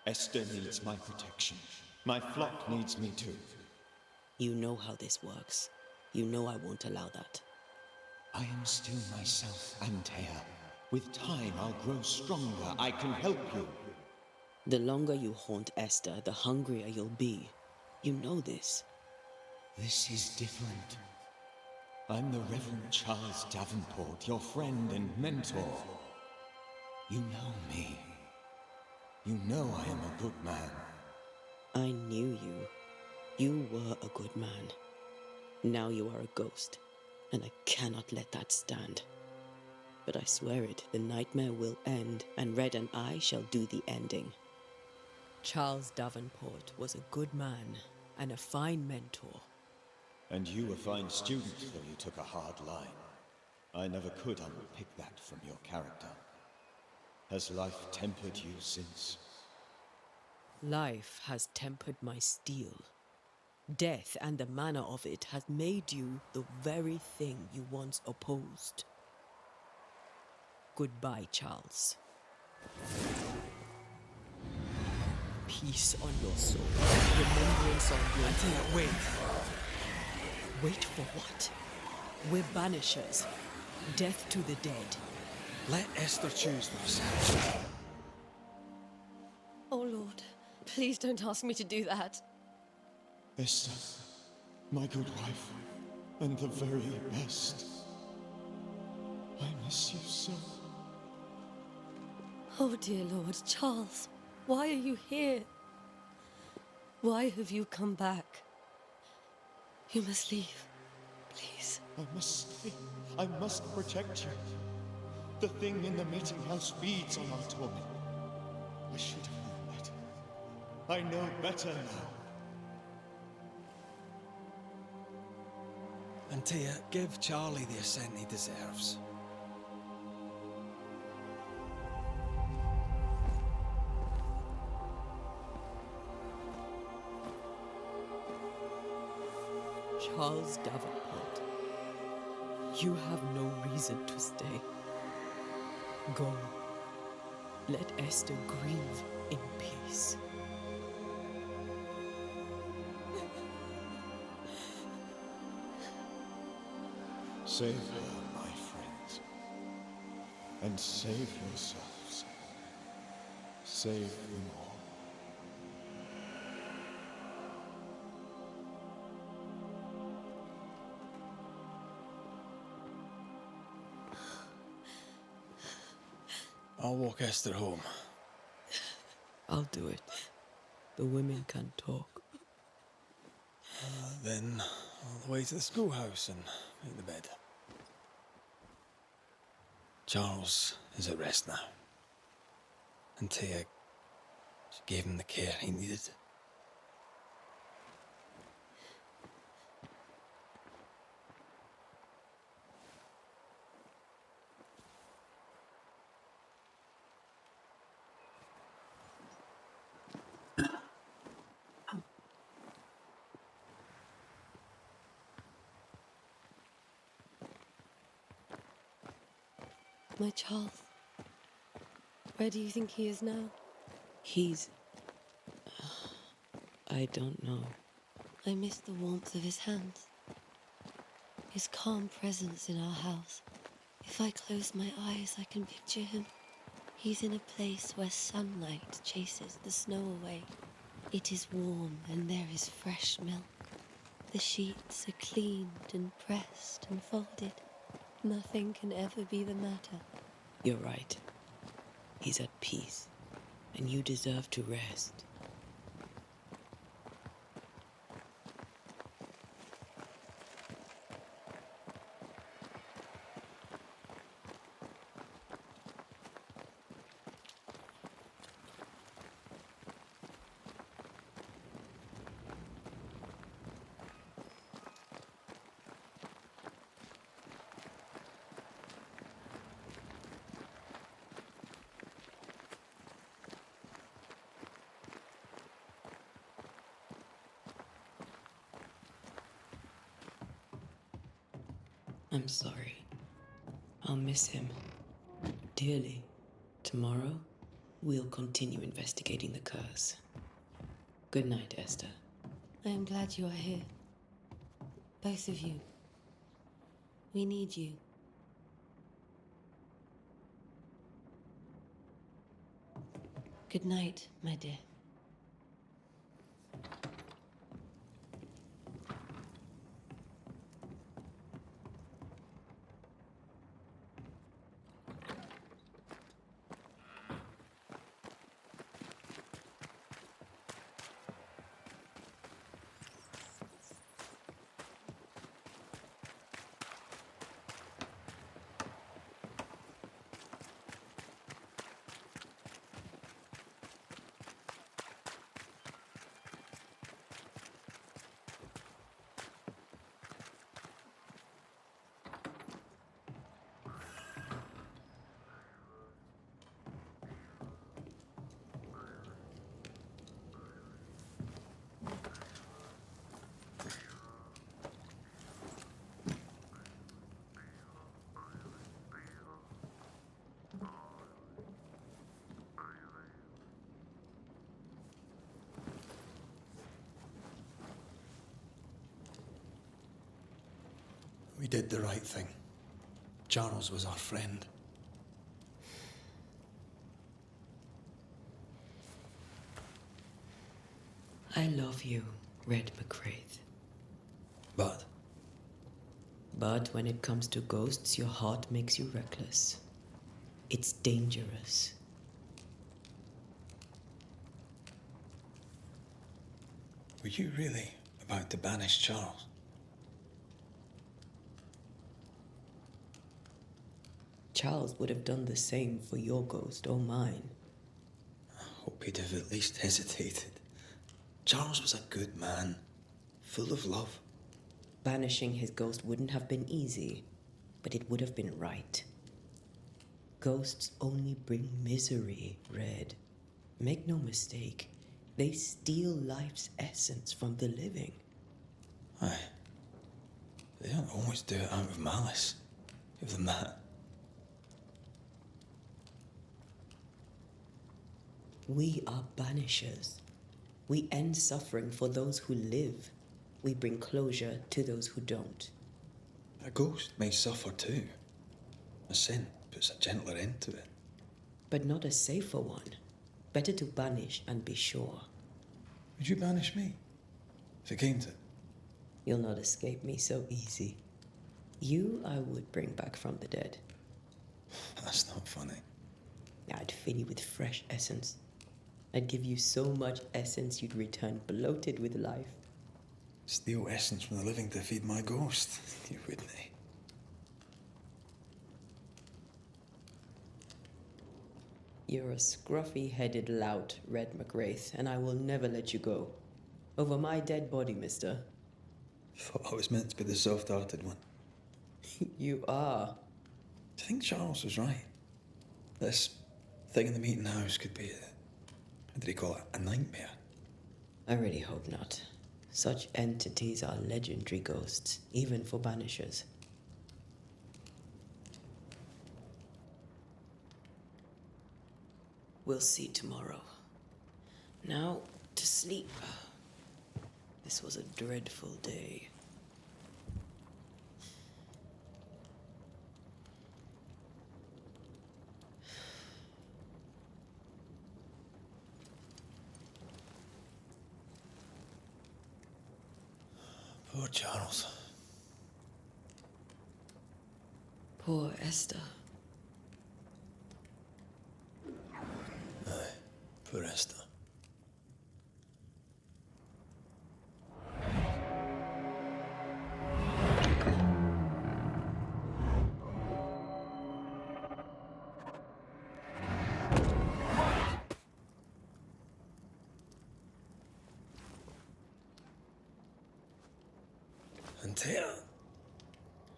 Esther needs my protection. My flock needs me too. You know how this works. You know I won't allow that. I am still myself, Antea. With time, I'll grow stronger. I can help you. The longer you haunt Esther, the hungrier you'll be. You know this. This is different. I'm the Reverend Charles Davenport, your friend and mentor. You know me. You know I am a good man. I knew you. You were a good man. Now you are a ghost, and I cannot let that stand. But I swear it, the nightmare will end, and Red and I shall do the ending. Charles Davenport was a good man and a fine mentor. And you a fine student, though you took a hard line. I never could unpick that from your character. Has life tempered you since? Life has tempered my steel. Death and the manner of it has made you the very thing you once opposed. Goodbye, Charles. Peace on your soul. Remembrance on your soul. Wait. Wait for what? We're banishers. Death to the dead. Let Esther choose for herself. Oh, Lord. Please don't ask me to do that. Esther, my good wife, and the very best. I miss you so. Oh, dear Lord. Charles, why are you here? Why have you come back? You must leave. Please. I must stay. I must protect you. The thing in the meeting house feeds on our torment. I should have known better. I know better now. Antea, give Charlie the ascent he deserves. Charles Davenport, you have no reason to stay. Go. Let Esther grieve in peace. Save her, my friends. And save yourselves. Save them all. I'll walk Esther home. I'll do it. The women can talk. Then all the way to the schoolhouse and make the bed. Charles is at rest now. Antea, she gave him the care he needed. My Charles. Where do you think he is now? He's... I don't know. I miss the warmth of his hands. His calm presence in our house. If I close my eyes, I can picture him. He's in a place where sunlight chases the snow away. It is warm and there is fresh milk. The sheets are cleaned and pressed and folded. Nothing can ever be the matter. You're right. He's at peace, and you deserve to rest. I'm sorry. I'll miss him dearly. Tomorrow, we'll continue investigating the curse. Good night, Esther. I am glad you are here. Both of you. We need you. Good night, my dear. We did the right thing. Charles was our friend. I love you, Red McCraith. But But when it comes to ghosts, your heart makes you reckless. It's dangerous. Were you really about to banish Charles? Charles would have done the same for your ghost or mine. I hope he'd have at least hesitated. Charles was a good man, full of love. Banishing his ghost wouldn't have been easy, but it would have been right. Ghosts only bring misery, Red. Make no mistake, they steal life's essence from the living. Aye. They don't always do it out of malice. Give them that. We are banishers. We end suffering for those who live. We bring closure to those who don't. A ghost may suffer too. A sin puts a gentler end to it. But not a safer one. Better to banish and be sure. Would you banish me? If it came to it? You'll not escape me so easy. You I would bring back from the dead. That's not funny. I'd fill you with fresh essence. I'd give you so much essence you'd return bloated with life. Steal essence from the living to feed my ghost. You wouldn't, eh? You're a scruffy-headed lout, Red McWraith, and I will never let you go. Over my dead body, mister. Thought I was meant to be the soft-hearted one. You are. Do you think Charles was right? This thing in the meeting house could be how did he call it? A nightmare? I really hope not. Such entities are legendary ghosts, even for banishers. We'll see tomorrow. Now, to sleep. This was a dreadful day. Poor Charles. Poor Esther. Aye, poor Esther. And Tia,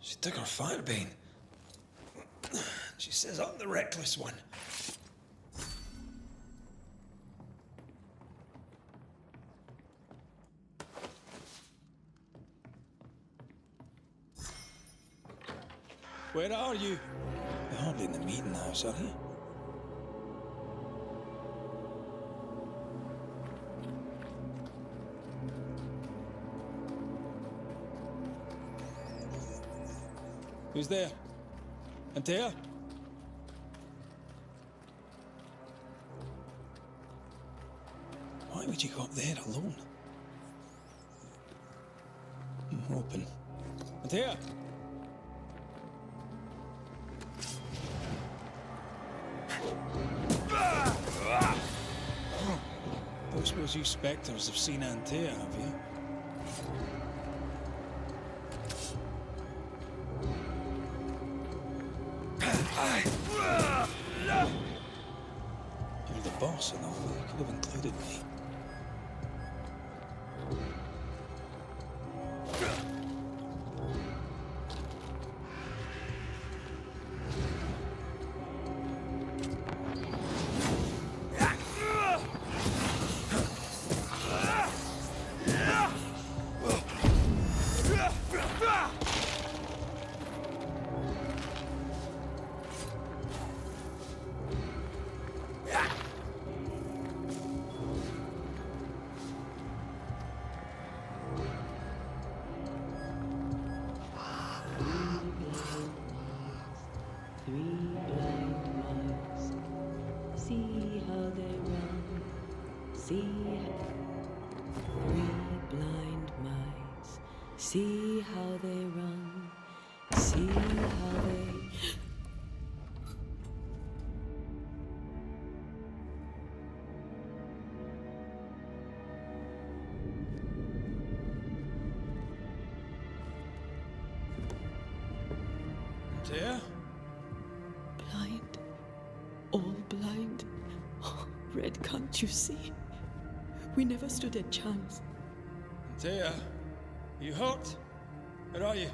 she took her firebane. She says I'm the reckless one. Where are you? You're hardly in the meeting house, are you? Who's there? Antea? Why would you go up there alone? Open. Antea? Don't suppose you spectres have seen Antea, have you? You're the boss and all, you could have included me. See how they run. See three blind mice. See how they run. See how they. Antea? Blind. All blind. Oh, Red, can't you see? We never stood a chance. Antea? You hurt? Where are you?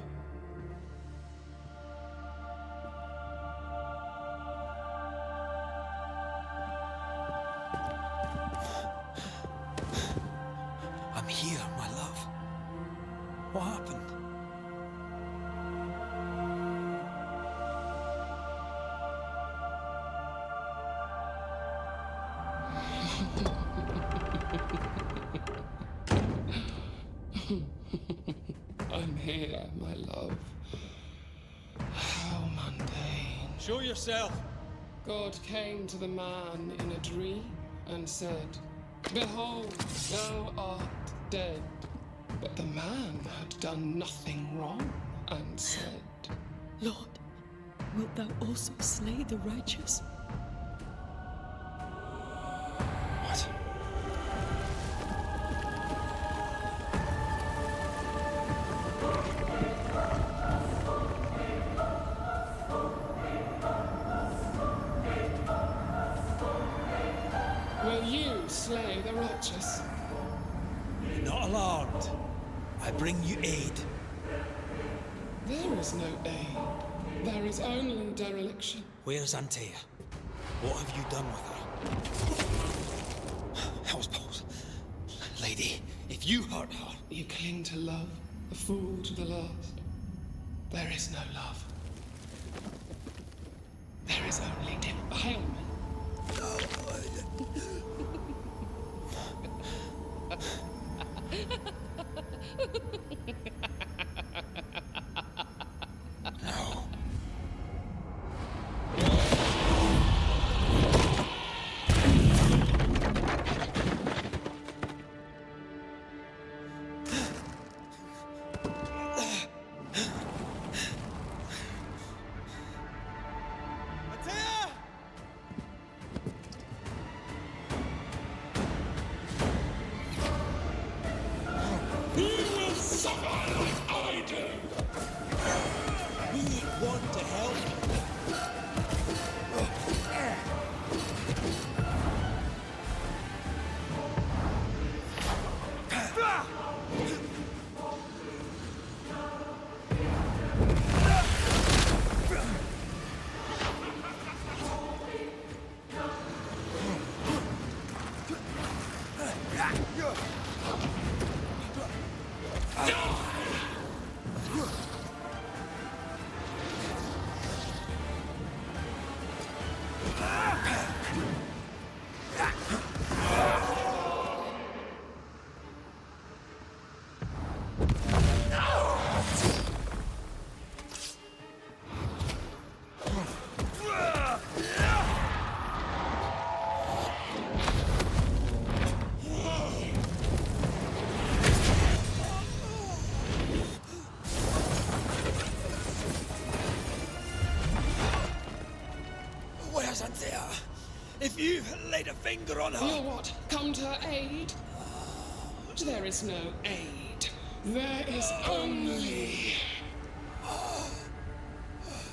I'm here, my love. What happened? I'm here, my love. How mundane. Show yourself! God came to the man in a dream and said, "Behold, thou art dead." But the man had done nothing wrong and said, Lord, wilt thou also slay the righteous? What? "Will you slay the righteous?" Be not alarmed. I bring you aid. There is no aid. There is only dereliction. Where's Antea? What have you done with her? Hell's balls. Lady, if you hurt her... You cling to love, a fool to the last. There is no love. There is only defilement. No, Yes, Anthea. If you laid a finger on her... You'll what? Come to her aid? There is no aid. There is only...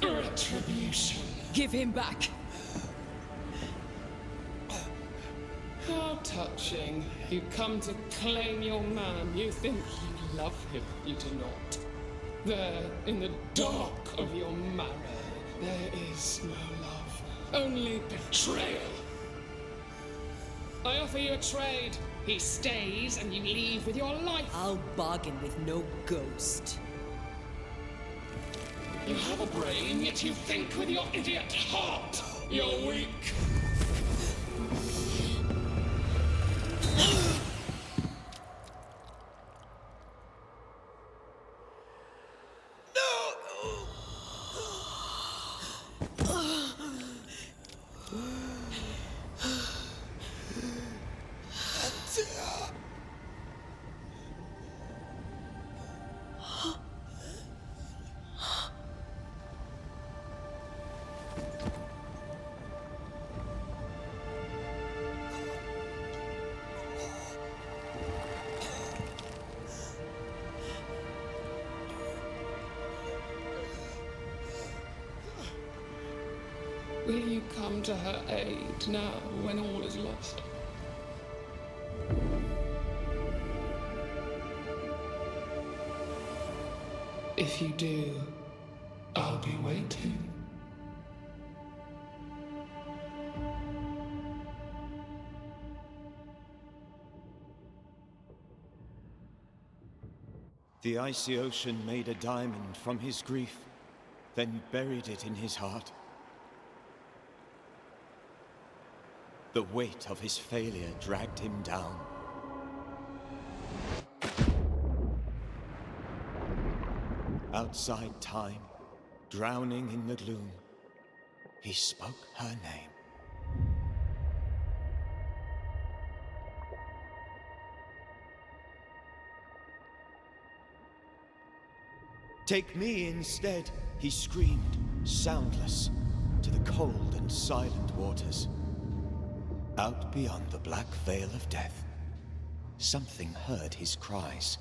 retribution. Give him back! How touching. You come to claim your man. You think you love him. You do not. There, in the dark of your marrow, there is no love. Only betrayal. I offer you a trade. He stays and you leave with your life. I'll bargain with no ghost. You have a brain, yet you think with your idiot heart. You're weak. Will you come to her aid now when all is lost? If you do, I'll be waiting. The icy ocean made a diamond from his grief, then buried it in his heart. The weight of his failure dragged him down. Outside time, drowning in the gloom, he spoke her name. Take me instead, he screamed, soundless, to the cold and silent waters. Out beyond the black veil of death, something heard his cries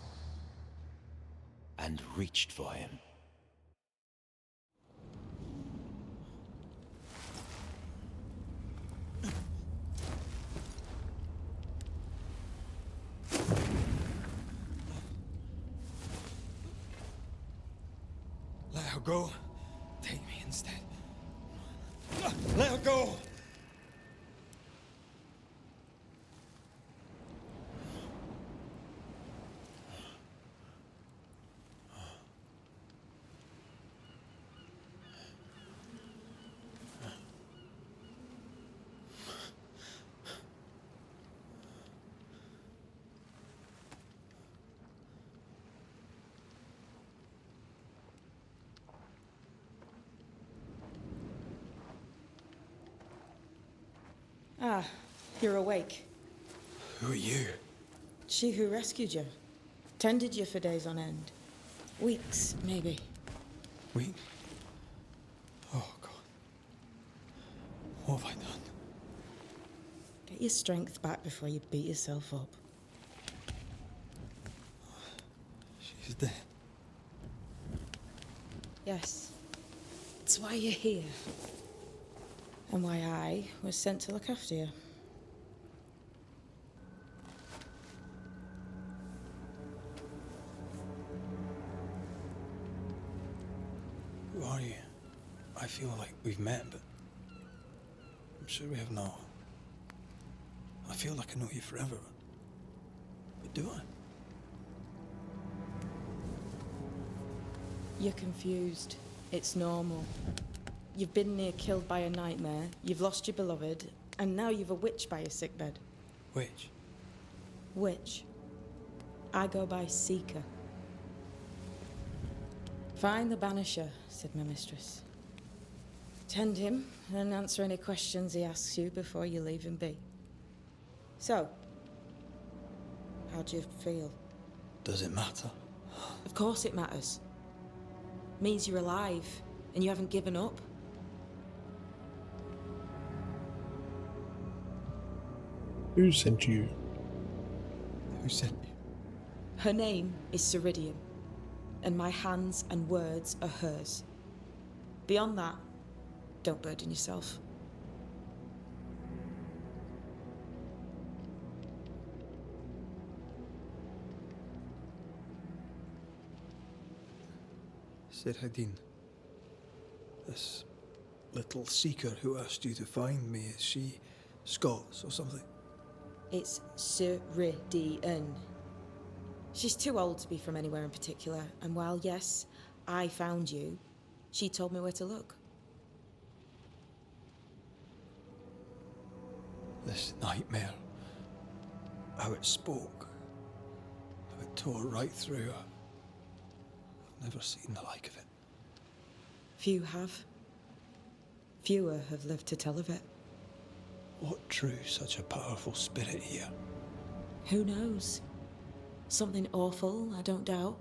and reached for him. Let her go. Take me instead. Let her go! Ah, you're awake. Who are you? She who rescued you. Tended you for days on end. Weeks, maybe. Weak? Oh, God. What have I done? Get your strength back before you beat yourself up. She's dead. Yes. That's why you're here. And why I was sent to look after you. Who are you? I feel like we've met, but I'm sure we have not. I feel like I know you forever, but do I? You're confused. It's normal. You've been near killed by a nightmare, you've lost your beloved, and now you've a witch by your sickbed. Witch? Witch. I go by Seeker. Find the Banisher, said my mistress. Tend him, and answer any questions he asks you before you leave him be. So, how do you feel? Does it matter? Of course it matters. Means you're alive, and you haven't given up. Who sent you? Who sent you? Her name is Ceridian, and my hands and words are hers. Beyond that, don't burden yourself. Ceridian, this little seeker who asked you to find me, is she Scots or something? It's Ceridian. She's too old to be from anywhere in particular, and while, yes, I found you, she told me where to look. This nightmare, how it spoke, how it tore right through her. I've never seen the like of it. Few have. Fewer have lived to tell of it. What drew such a powerful spirit here? Who knows? Something awful, I don't doubt.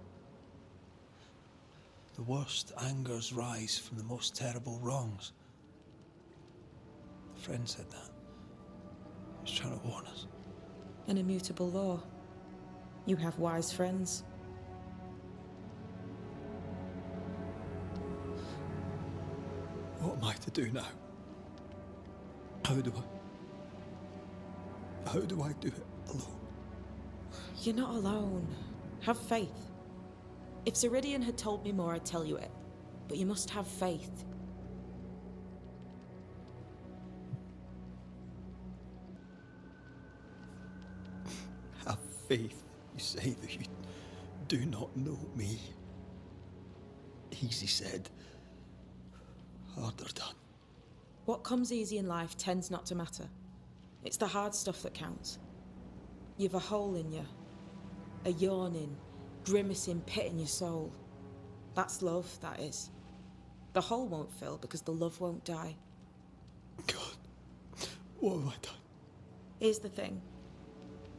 The worst angers rise from the most terrible wrongs. A friend said that. He was trying to warn us. An immutable law. You have wise friends. What am I to do now? How do I do it alone? You're not alone. Have faith. If Ceridian had told me more, I'd tell you it. But you must have faith. Have faith, you say, that you do not know me. Easy said, harder done. What comes easy in life tends not to matter. It's the hard stuff that counts. You've a hole in you. A yawning, grimacing pit in your soul. That's love, that is. The hole won't fill because the love won't die. God, what have I done? Here's the thing.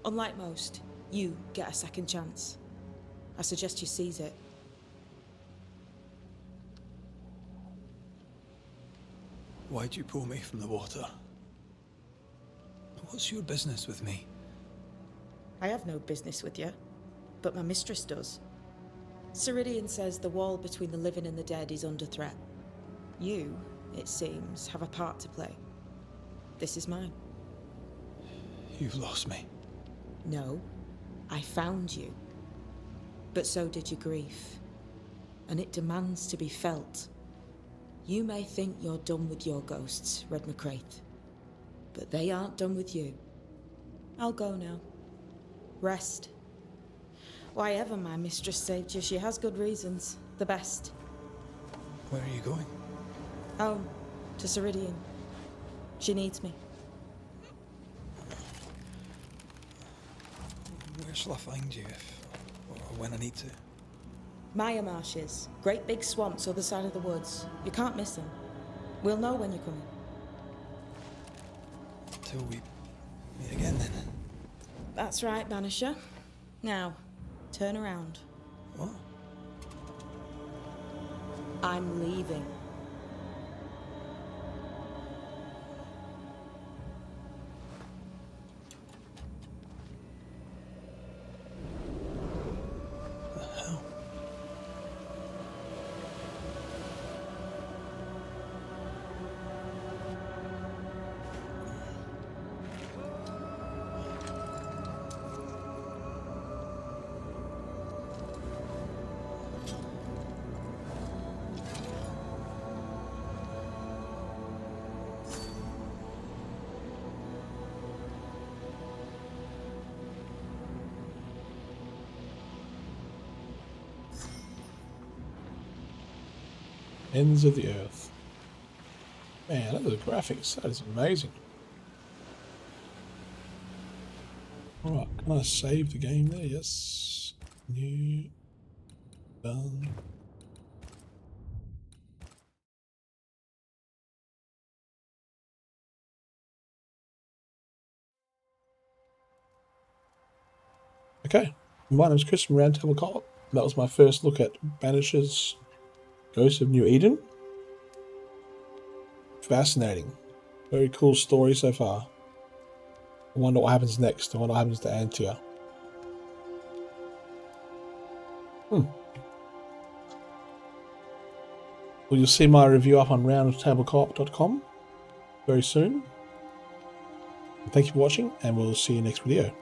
Unlike most, you get a second chance. I suggest you seize it. Why'd you pull me from the water? What's your business with me? I have no business with you, but my mistress does. Ceridian says the wall between the living and the dead is under threat. You, it seems, have a part to play. This is mine. You've lost me. No, I found you. But so did your grief. And it demands to be felt. You may think you're done with your ghosts, Red McCraith. But they aren't done with you. I'll go now. Rest. Why ever my mistress saved you, she has good reasons. The best. Where are you going? Home. To Ceridian. She needs me. Where shall I find you or when I need to? Maya Marshes. Great big swamps other side of the woods. You can't miss them. We'll know when you're coming. Till we meet again then. That's right, Banisher. Now, turn around. What? I'm leaving. The hell? Ends of the Earth. Man, look at the graphics. That is amazing. Alright, can I save the game there? Yes. New. Done. Okay. My name's Chris from Roundtable Co-Op. That was my first look at Banishers Ghost of New Eden. Fascinating. Very cool story so far. I wonder what happens next. I wonder what happens to Antia. Well, you'll see my review up on roundtableco.com very soon. Thank you for watching, and we'll see you next video.